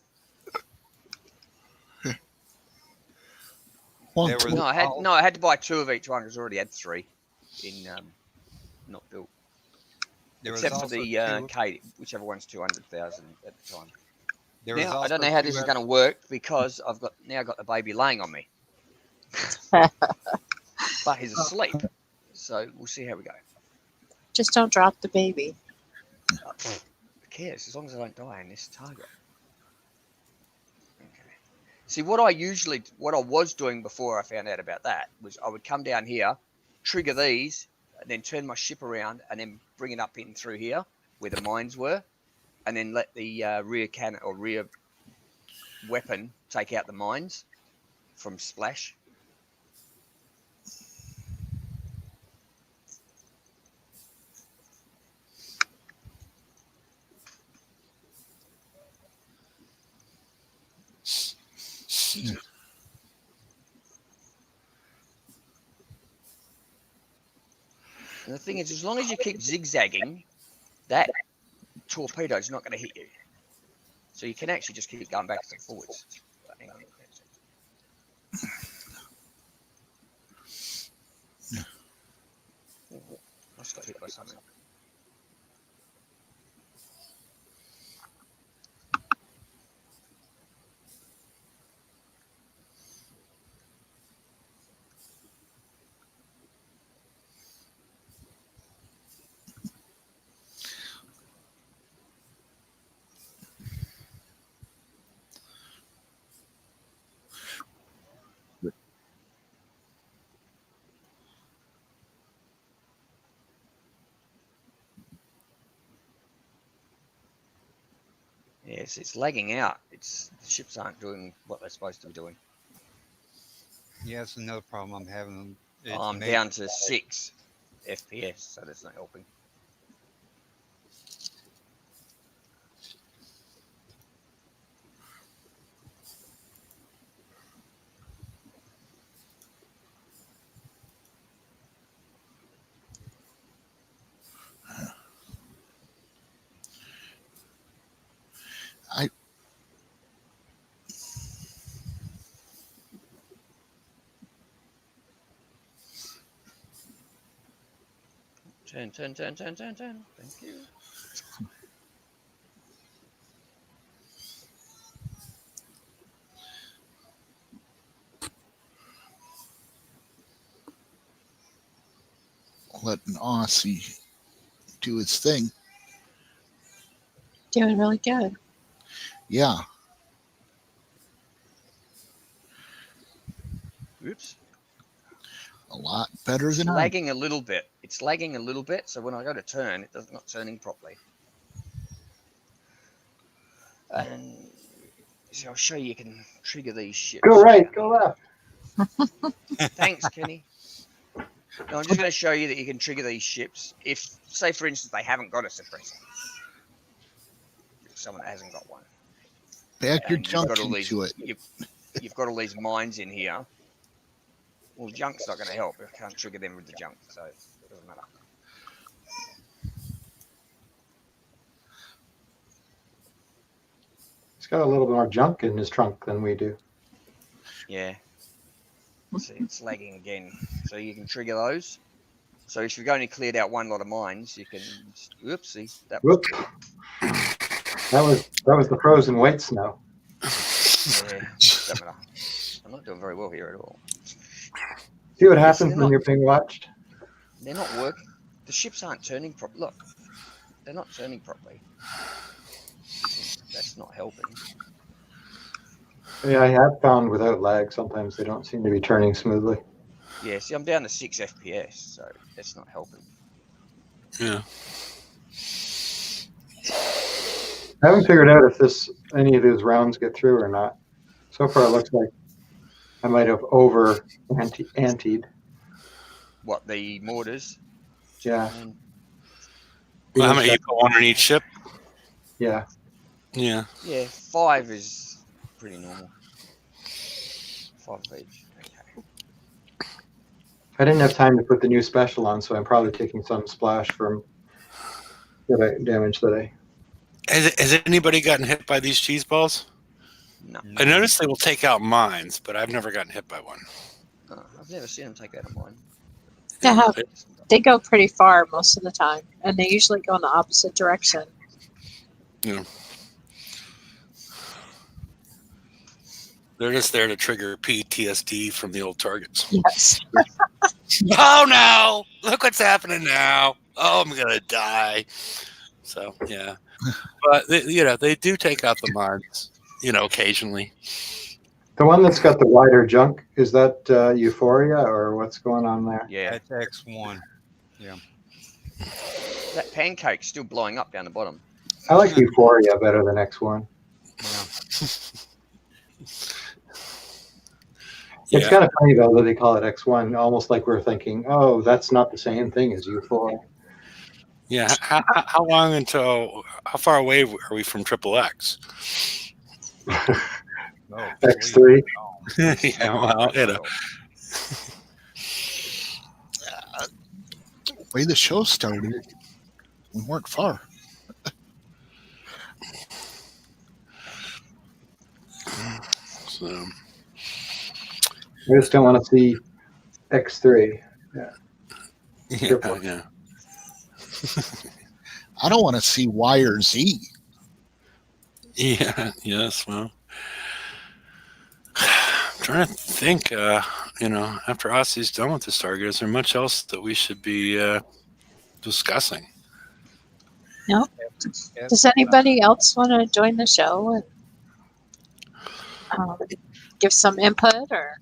One, There was- No, I had to buy 2 of each one because I already had 3 in not built. There was Except for also the two- Kate, whichever one's 200,000 at the time. there was Now, I also don't know how two this is other- going to work because I've got the baby laying on me. But he's asleep. So we'll see how we go. Just don't drop the baby. Who cares? As long as I don't die in this target. Okay. See, what I was doing before I found out about that was I would come down here, trigger these, and then turn my ship around and then bring it up in through here where the mines were, and then let the rear cannon or rear weapon take out the mines from splash. And the thing is, as long as you keep zigzagging, that torpedo's not going to hit you. So you can actually just keep going backwards and forwards. Hang on. I just got hit by something. Yes, it's lagging out. The ships aren't doing what they're supposed to be doing. Yeah, that's another problem I'm having. It's I'm made- down to 6 FPS, so that's not helping. Turn. Thank you. Let an Aussie do his thing. Doing really good. Yeah. Oops. A lot better It's than I. lagging a little bit. It's lagging a little bit, so when I go to turn, it's not turning properly. And so I'll show you can trigger these ships. Go right, go left. Thanks, Kenny. Now, I'm just going to show you that you can trigger these ships if, say, for instance, they haven't got a suppressor. Someone that hasn't got one. Back your And junk got all these, into it. you've got all these mines in here. Well, junk's not going to help. I can't trigger them with the junk, so it doesn't matter. He's got a little more junk in his trunk than we do. Yeah. See, it's lagging again. So you can trigger those. So if you've only cleared out one lot of mines, you can. Whoopsie, that was Whoop. That was the frozen white snow. Yeah, doesn't matter. I'm not doing very well here at all. See what Yes, happens they're when not- you're being watched? They're not working. The ships aren't turning properly. Look, they're not turning properly. That's not helping. Yeah, I have found without lag, sometimes they don't seem to be turning smoothly. Yeah, see, I'm down to 6 FPS, so that's not helping. Yeah. I haven't figured out if any of these rounds get through or not. So far, it looks like I might have over anteed. What, the mortars? Yeah. Well, how many you put one on each ship? Yeah. Yeah. Yeah, 5 is pretty normal. 5 of each. Okay. I didn't have time to put the new special on, so I'm probably taking some splash from damage today. Has anybody gotten hit by these cheese balls? No. I noticed they will take out mines, but I've never gotten hit by one. I've never seen them take out a mine. They go pretty far most of the time, and they usually go in the opposite direction. Yeah. They're just there to trigger PTSD from the old targets. Yes. Oh no! Look what's happening now. Oh, I'm gonna die. So yeah, but they do take out the mines, occasionally. The one that's got the wider junk, is that Euphoria or what's going on there? Yeah. That's X1. Yeah. That pancake's still blowing up down the bottom. I like Euphoria better than X1. It's kind of funny though that they call it X1, almost like we're thinking, oh, that's not the same thing as Euphoria. Yeah. How long until? How far away are we from Triple X? Oh, X3. Yeah. Well, The way the show started, we weren't far. So. I just don't want to see X3. Yeah. I don't want to see Y or Z. Yeah. Yes. Well, I'm trying to think. After Ossie's done with this target, is there much else that we should be discussing? No. Does anybody else want to join the show and give some input or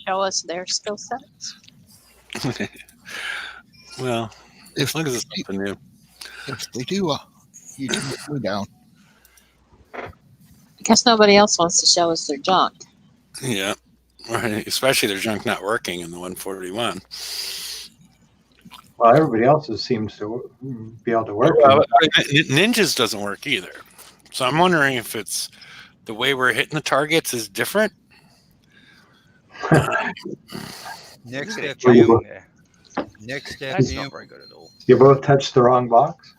show us their skill sets? Well, as long as it's something new. If they do, you can put me down. I guess nobody else wants to show us their junk. Yeah, right. Especially their junk not working in the 141. Well, everybody else's seems to be able to work. Well, Ninja's doesn't work either. So I'm wondering if it's the way we're hitting the targets is different. Next Look at FM. it, Next That's FM. not very good at all. You both touched the wrong box.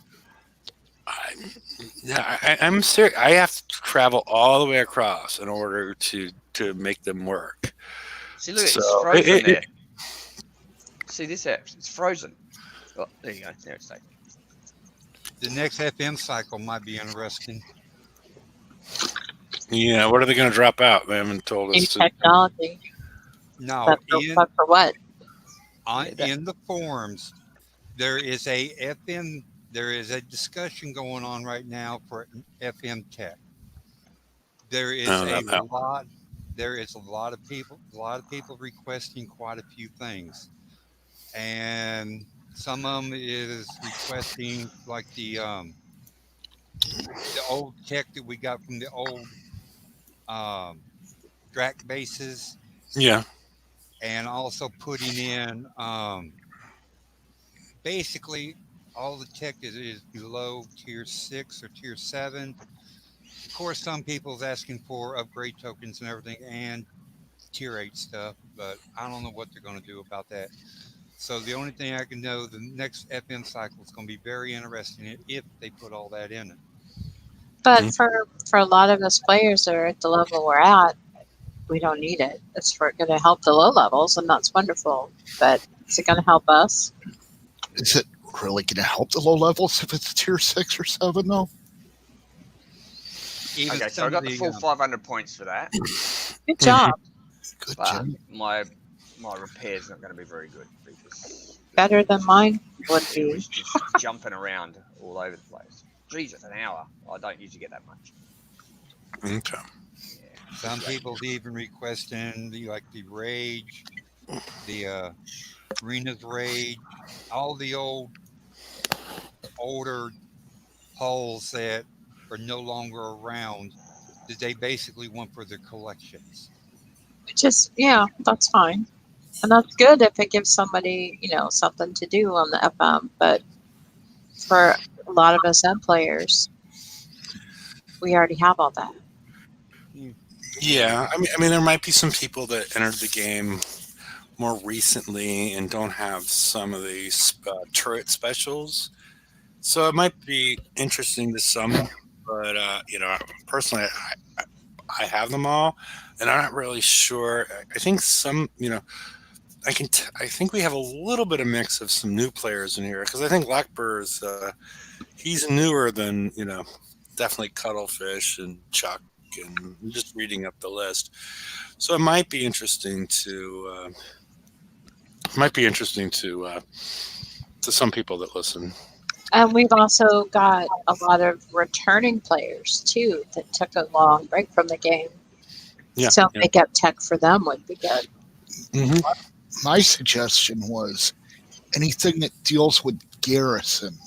I'm serious. I have to travel all the way across in order to make them work. See, look, So, it's frozen there. See this app? It's frozen. Oh, there you go. There it's taken. The next FM cycle might be interesting. Yeah, what are they going to drop out? They haven't told New us. technology. No, But for what? in the forums, there is a FM. There is a discussion going on right now for FM tech. There is a lot. There is a lot of people. A lot of people requesting quite a few things, and some of them is requesting like the old tech that we got from the old Drac bases. Yeah. and also putting in basically all the tech is below tier 6 or tier 7. Of course, some people's asking for upgrade tokens and everything and tier 8 stuff, but I don't know what they're going to do about that. So the only thing I can know, the next FM cycle is going to be very interesting if they put all that in it. But for a lot of us players that are at the level we're at, we don't need it. It's for going to help the low levels, and that's wonderful. But is it going to help us? Is it really going to help the low levels if it's tier 6 or 7 though? Even Okay, so I got the full 500 points for that, Good job. Good but job. my repair's not going to be very good because Better than mine would it be. was just jumping around all over the place. Jesus, an hour. I don't usually get that much. Okay. Yeah. some people's even requesting the rage, the Rena's rage, all the older polls that are no longer around that they basically want for their collections. Just yeah, that's fine, and that's good if it gives somebody something to do on the FM. But for a lot of us M players, we already have all that. Yeah, I mean, there might be some people that entered the game more recently and don't have some of these turret specials. So it might be interesting to some, but personally, I have them all, and I'm not really sure. I think some, I think we have a little bit of mix of some new players in here because I think Blackbird is he's newer than definitely Cuttlefish and Chuck, and I'm just reading up the list. So it might be interesting to some people that listen. And we've also got a lot of returning players too that took a long break from the game. Yeah. So yeah. make up tech for them would be good. hmm My suggestion was anything that deals with garrison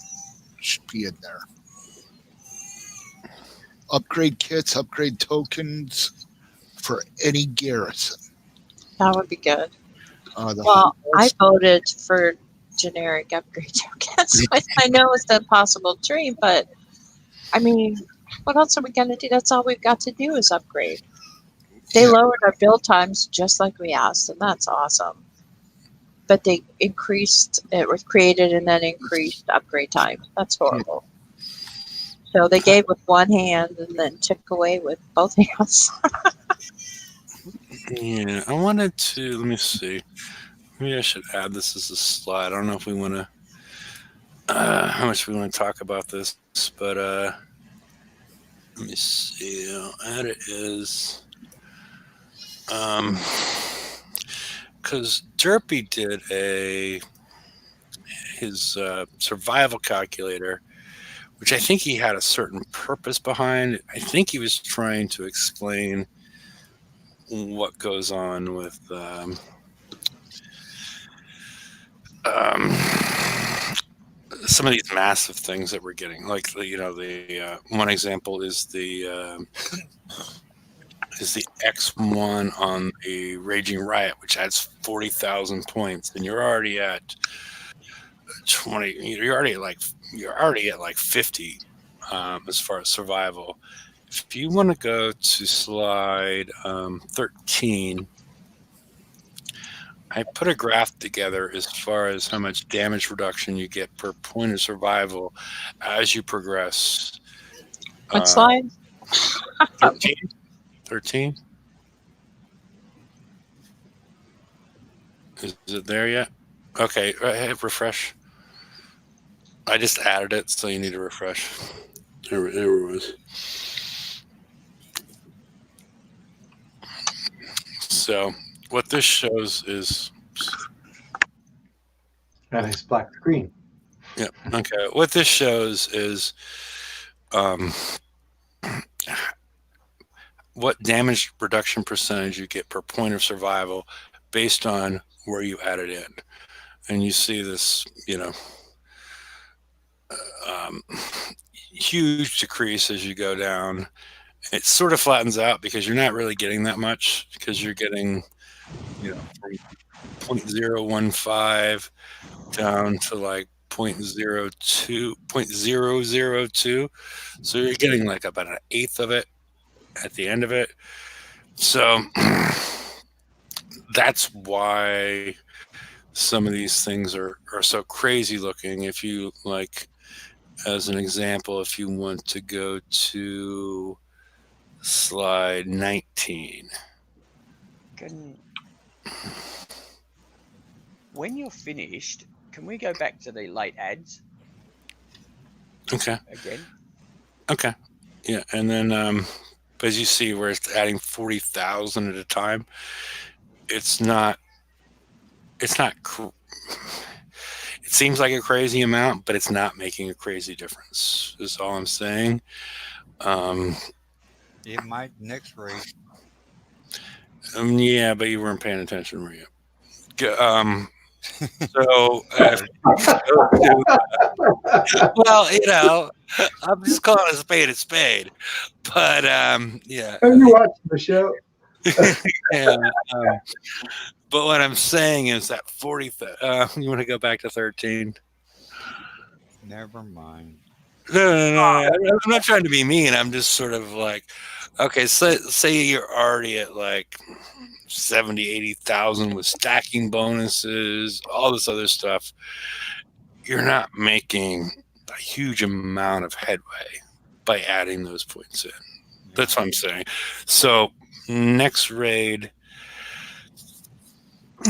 should be in there. Upgrade kits, upgrade tokens for any garrison. That would be good. The Well, I horse- voted for generic upgrade tokens, which I know is the possible dream, but I mean, what else are we going to do? That's all we've got to do is upgrade. They Yeah. lowered our build times just like we asked, and that's awesome. But they increased, it was created and then increased upgrade time. That's horrible. So they gave with one hand and then took away with both hands. Yeah, I wanted to. Let me see. Maybe I should add this as a slide. I don't know if we want to. How much we want to talk about this, but let me see. I'll add it as because Derpy did his survival calculator, which I think he had a certain purpose behind. I think he was trying to explain what goes on with um, some of these massive things that we're getting. Like the one example is the X1 on the Raging Riot, which adds 40,000 points, and you're already at 20. You're already at like 50 as far as survival. If you want to go to slide 13, I put a graph together as far as how much damage reduction you get per point of survival as you progress. What slide? 13? 13? Is it there yet? Okay, hit refresh. I just added it, so you need to refresh. There it was. So what this shows is, And it's black screen. yeah, okay. What this shows is what damage reduction percentage you get per point of survival based on where you add it in. And you see this, um, huge decrease as you go down. It sort of flattens out because you're not really getting that much because you're getting from 0.015 down to like 0.002. So you're getting like about an eighth of it at the end of it. So that's why some of these things are so crazy looking. If you like, as an example, if you want to go to slide 19. When you're finished, can we go back to the late ads Okay. again? Okay. Yeah. And then, as you see, where it's adding 40,000 at a time, it's not, it seems like a crazy amount, but it's not making a crazy difference, is all I'm saying. It might next raid. Yeah, but you weren't paying attention, were you? So, well, I'm just calling a spade. But yeah. Are you watching the show? Yeah. But what I'm saying is that 40. You want to go back to 13? Never mind. No. I'm not trying to be mean. I'm just sort of like, okay, so say you're already at like 70, 80,000 with stacking bonuses, all this other stuff. You're not making a huge amount of headway by adding those points in. That's what I'm saying. So next raid,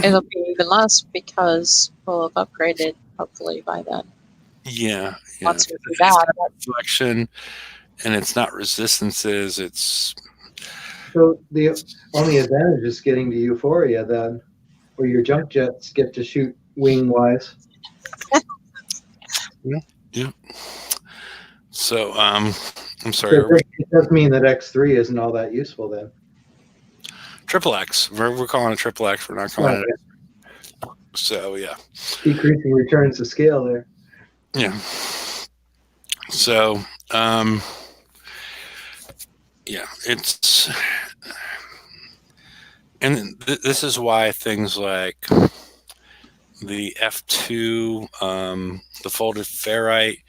It'll be even less because we'll have upgraded hopefully by then. yeah. Once we do It's that, reflection, and it's not resistances. It's So the only advantage is getting to Euphoria then, where your junk jets get to shoot wing wise. yeah. So I'm sorry. It does mean that X3 isn't all that useful then. Triple X. We're calling it Triple X. We're not calling it. So yeah. Decreasing returns to scale there. Yeah. So yeah, it's, and this is why things like the F2, the folded ferrite,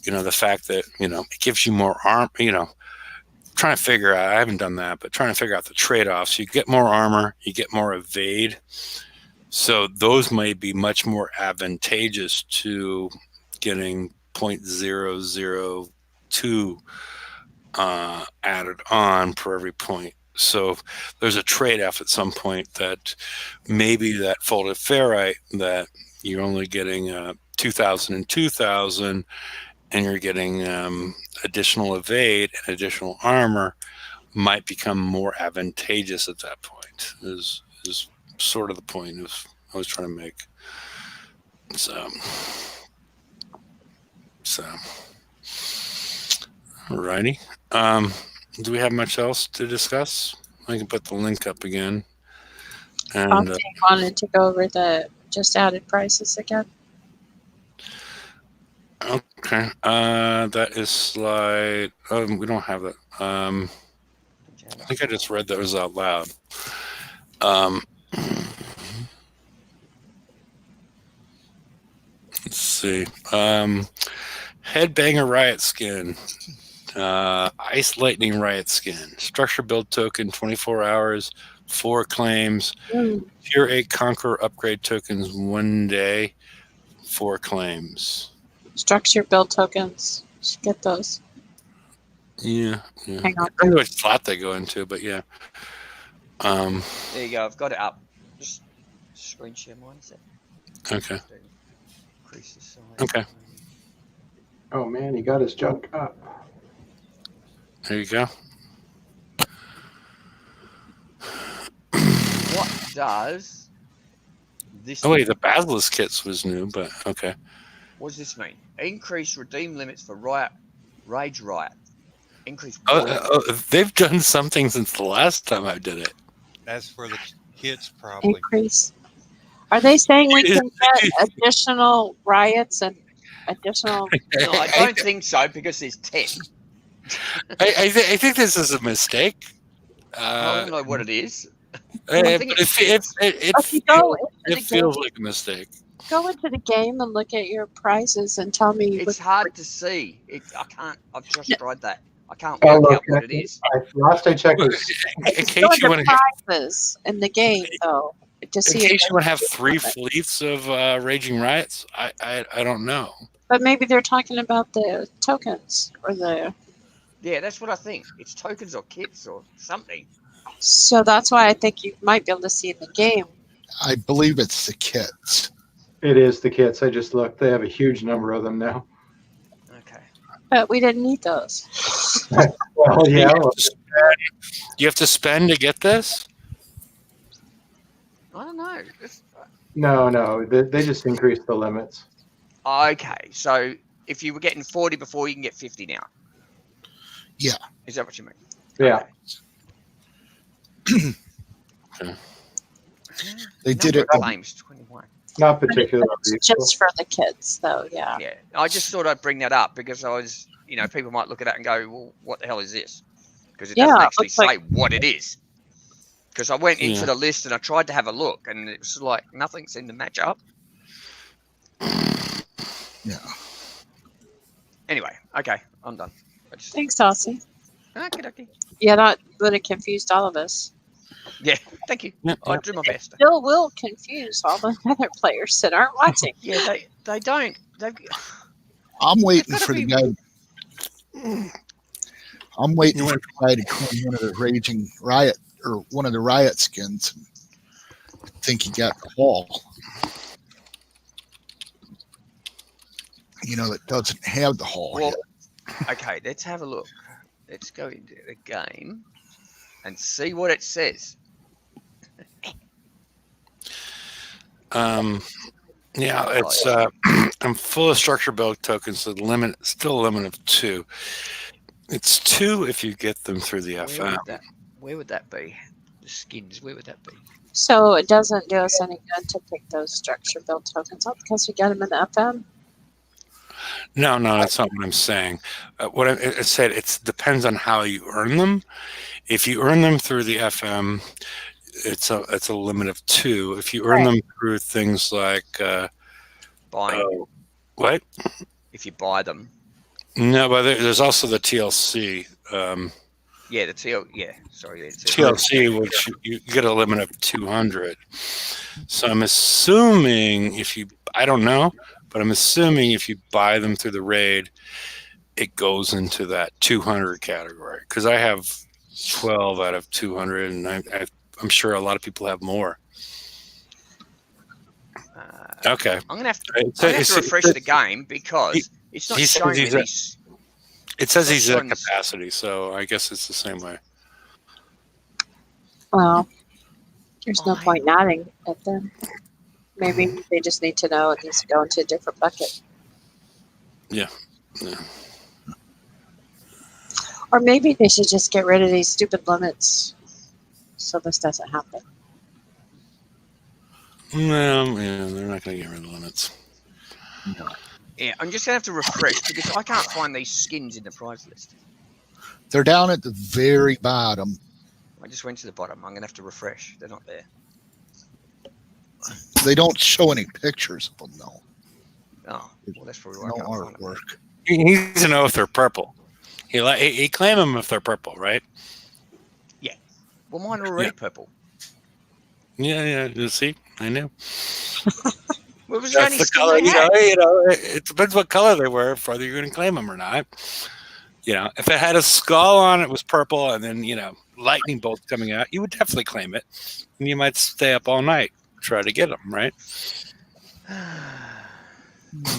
the fact that it gives you more arm, trying to figure out, I haven't done that, but trying to figure out the trade-offs. You get more armor, you get more evade, so those may be much more advantageous to getting 0.002 added on per every point. So there's a trade-off at some point that maybe that folded ferrite that you're only getting 2,000 and 2,000, and you're getting additional evade and additional armor might become more advantageous at that point. Is sort of the point I was trying to make. So alrighty. Do we have much else to discuss? I can put the link up again. And wanted to go over the just added prices again. Okay. That is slide. We don't have that. I think I just read those out loud. Let's see. Headbanger Riot Skin. Ice Lightning Riot Skin. Structure build token, 24 hours, 4 claims. Tier 8 Conqueror upgrade tokens, 1 day, 4 claims. Structure build tokens. Should get those. Yeah. Hang on. I don't know which slot they go into, but yeah. There you go. I've got it up. Just screen share mine. Okay. Increase the size. Okay. Oh man, he got his junk up. There you go. What does this? Oh wait, the Basilisk kits was new, but okay. What does this mean? Increase redeem limits for Rage Riot. Increase. They've done something since the last time I did it. That's for the kits, probably. Increase. Are they saying we can get additional riots and additional? No, I don't think so because there's 10. I think this is a mistake. I don't know what it is. I But think Okay, go into it the feels game. like a mistake. Go into the game and look at your prizes and tell me. it's hard to see. I can't. I've just No. tried that. I can't Oh, work look, out what it is. last I checked, it's In Go case you into want to, prizes in the game though to in see if case you want to have there's 3 limit. fleets of raging riots, I don't know. But maybe they're talking about the tokens or the. Yeah, that's what I think. It's tokens or kits or something. So that's why I think you might be able to see in the game. I believe it's the kits. it is the kits. I just looked. They have a huge number of them now. Okay. But we didn't need those. Well, You yeah. have Well, to spend, you have to spend to get this? I don't know. no. They just increased the limits. Okay, so if you were getting 40 before, you can get 50 now. Yeah. Is that what you mean? Yeah. Okay. They did Number it. of claims 21. Not particularly. It's just for the kids though. Yeah. Yeah, I just thought I'd bring that up because I was, people might look at that and go, "Well, what the hell is this?" Because it Yeah, doesn't it actually looks say like- what it is. Because I went into Yeah. the list and I tried to have a look, and it was like nothing seemed to match up. Yeah. Anyway, okay, I'm done. Thanks, Aussie. Okay. Yeah, that would have confused all of us. Yeah, thank you. Yeah, I drew my best. Still will confuse all the other players that aren't watching. Yeah, they don't. I'm waiting gotta for the be- guy. I'm waiting for the guy to claim one of the raging riot or one of the riot skins. I think he got the haul. That doesn't have the haul Well, yet. okay, let's have a look. Let's go into the game and see what it says. Yeah, it's I'm full of structure build tokens. So the limit still a limit of 2. It's 2 if you get them through the FM. Where would that be? The skins. Where would that be? So it doesn't do us any good to pick those structure build tokens up because we get them in the FM. No, that's not what I'm saying. What I said, it depends on how you earn them. If you earn them through the FM, it's a limit of 2. If you earn them through things like Buying. What? If you buy them. No, but there's also the TLC. Yeah, the TL. Yeah, sorry. TLC, which you get a limit of 200. So I'm assuming I don't know, but I'm assuming if you buy them through the raid, it goes into that 200 category. Because I have 12 out of 200, and I'm sure a lot of people have more. Okay. I'm gonna have to refresh the game because it's not showing me these. It says he's at capacity, so I guess it's the same way. Well, there's no point nodding at them. Maybe they just need to know it needs to go into a different bucket. Yeah. Or maybe they should just get rid of these stupid limits so this doesn't happen. No, they're not going to get rid of the limits. No. Yeah, I'm just gonna have to refresh because I can't find these skins in the prize list. They're down at the very bottom. I just went to the bottom. I'm gonna have to refresh. They're not there. They don't show any pictures of them, though. Oh, well, that's probably why No I can't find them. artwork. He needs to know if they're purple. He claim them if they're purple, right? Yeah. Well, mine are already purple. Yeah. You see, I knew. Well, it was That's the only the skin color. they had. It depends what color they were, whether you're going to claim them or not. If it had a skull on it, was purple, and then lightning bolts coming out, you would definitely claim it, and you might stay up all night try to get them, right?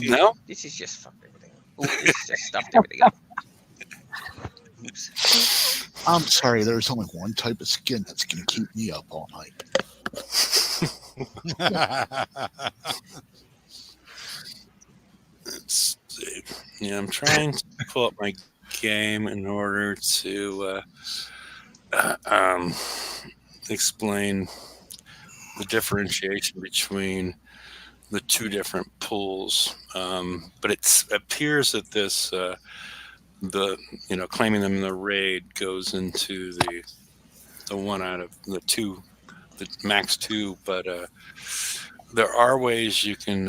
No. This is just fucked everything up. Oh, this is just stuffed everything up. Oops. I'm sorry, there's only one type of skin that's going to keep me up all night. Let's see. Yeah, I'm trying to pull up my game in order to explain the differentiation between the 2 different pools. But it appears that this, claiming them in the raid goes into the one out of the 2 the max 2, but there are ways you can,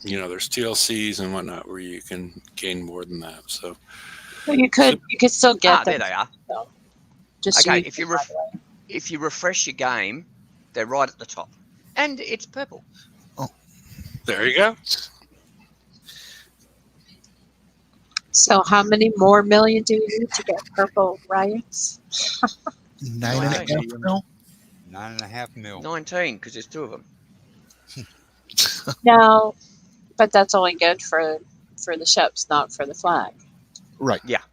there's TLCs and whatnot where you can gain more than that. So Well, you could still get there them. they are. So, just Okay, use if you them, by the way. if you refresh your game, they're right at the top, and it's purple. there you go. So how many more million do we need to get purple riots? 9.5 mil. 9.5 mil. 19, because there's 2 of them. No, but that's only good for the ships, not for the flag. Right. Yeah,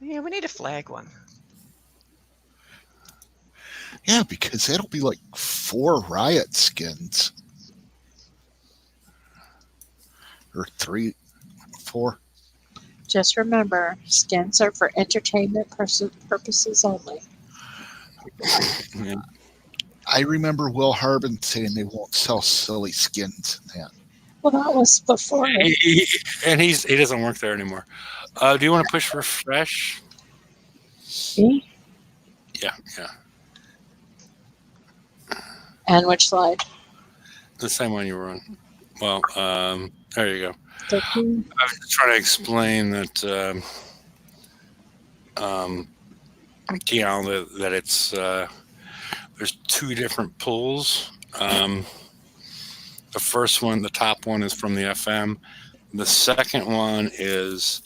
we need a flag one. Yeah, because that'll be like 4 riot skins. Or 3, 4. Just remember, skins are for entertainment purposes only. Yeah. I remember Will Harbin saying they won't sell silly skins in that. Well, that was before. And he doesn't work there anymore. Do you want to push refresh? Me? Yeah. And which slide? The same one you were on. Well, there you go. 13? I was just trying to explain that, that it's there's 2 different pools. The first one, the top one, is from the FM. The second one is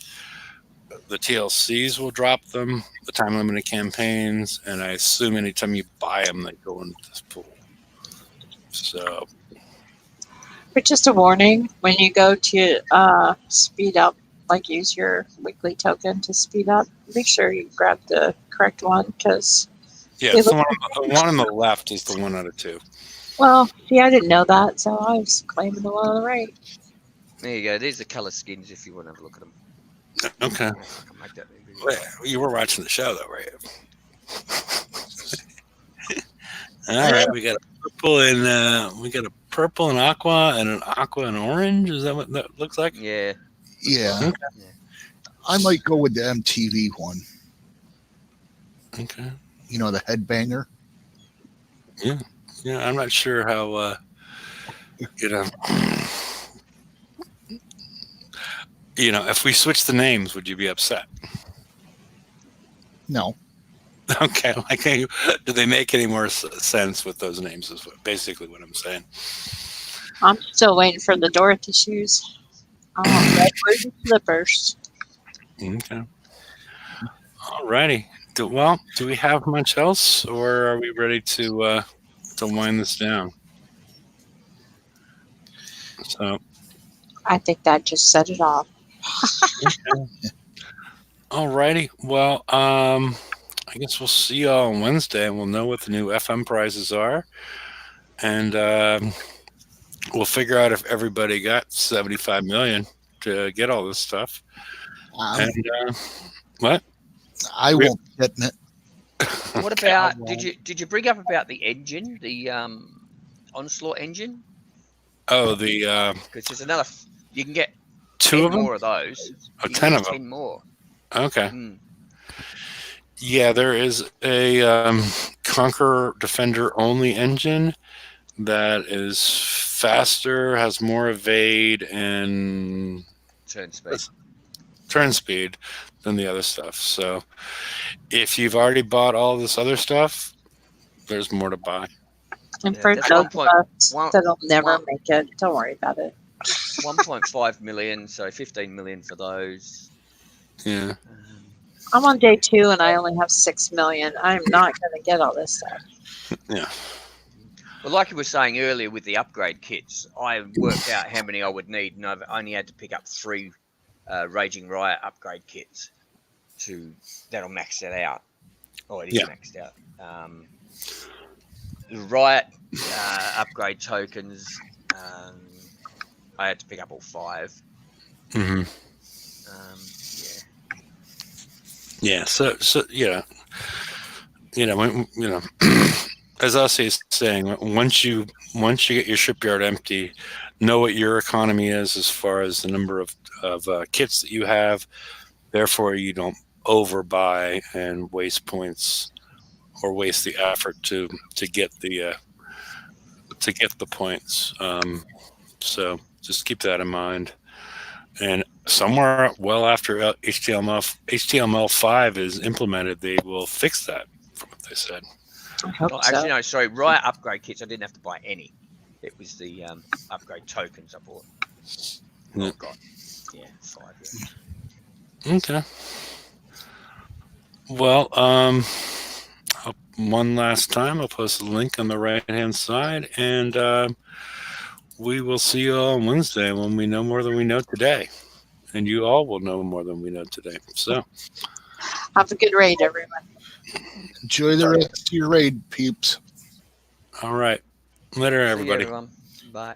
the TLCs will drop them, the time limited campaigns, and I assume anytime you buy them, they go into this pool. So, But just a warning, when you go to speed up, like use your weekly token to speed up, make sure you grab the correct one, because yeah, it's the one on the left is the 1 out of 2. well, see, I didn't know that, so I was claiming the one on the right. There you go. There's the colour skins if you want to have a look at them. Okay. Yeah, I can make that big. Well, you were watching the show, though, right? All right, we got a purple and aqua and an aqua and orange. Is that what that looks like? Yeah. Yeah. Okay. I might go with the MTV one. Okay. You know, the headbanger. Yeah, I'm not sure how. If we switch the names, would you be upset? No. Okay, do they make any more sense with those names? Is basically what I'm saying. I'm still waiting for the Dorothy shoes. I want red booty slippers. Okay. All righty. Do we have much else, or are we ready to wind this down? So, I think that just set it off. okay. All righty. Well, I guess we'll see y'all on Wednesday, and we'll know what the new FM prizes are, and we'll figure out if everybody got 75 million to get all this stuff. And what? I won't be getting it. What about? Did you bring up about the engine, the onslaught engine? Oh, because there's another. You can get 2 of them, more of those. Oh, You 10 can of get them. 10 more. Okay. Mm. Yeah, there is a Conqueror Defender only engine that is faster, has more evade and Turn speed. than the other stuff. So if you've already bought all this other stuff, there's more to buy. And Yeah, for that's those of 1.1 us that'll never make it, don't worry about it. 1.5 million, so 15 million for those. Yeah. I'm on day 2 and I only have 6 million. I'm not going to get all this stuff. Yeah. Well, like you were saying earlier with the upgrade kits, I worked out how many I would need, and I've only had to pick up 3 Raging Riot upgrade kits that'll max that out. Oh, it is maxed out. The Riot upgrade tokens, I had to pick up all 5. Mm-hmm. Yeah. So as Ossie is saying, once you get your shipyard empty, know what your economy is as far as the number of kits that you have. Therefore, you don't overbuy and waste points waste the effort to get the points. So just keep that in mind. And somewhere well after HTML5 is implemented, they will fix that, from what they said. I hope Oh, so. actually, no, sorry. Riot upgrade kits, I didn't have to buy any. It was the upgrade tokens I bought. Yeah. I've got, 5. Yeah. Okay. Well, one last time, I'll post a link on the right-hand side, and we will see you all on Wednesday when we know more than we know today. And you all will know more than we know today. So, Have a good raid, everyone. Enjoy the rest of your raid, peeps. all right. Later, See you, everybody. everyone. Bye.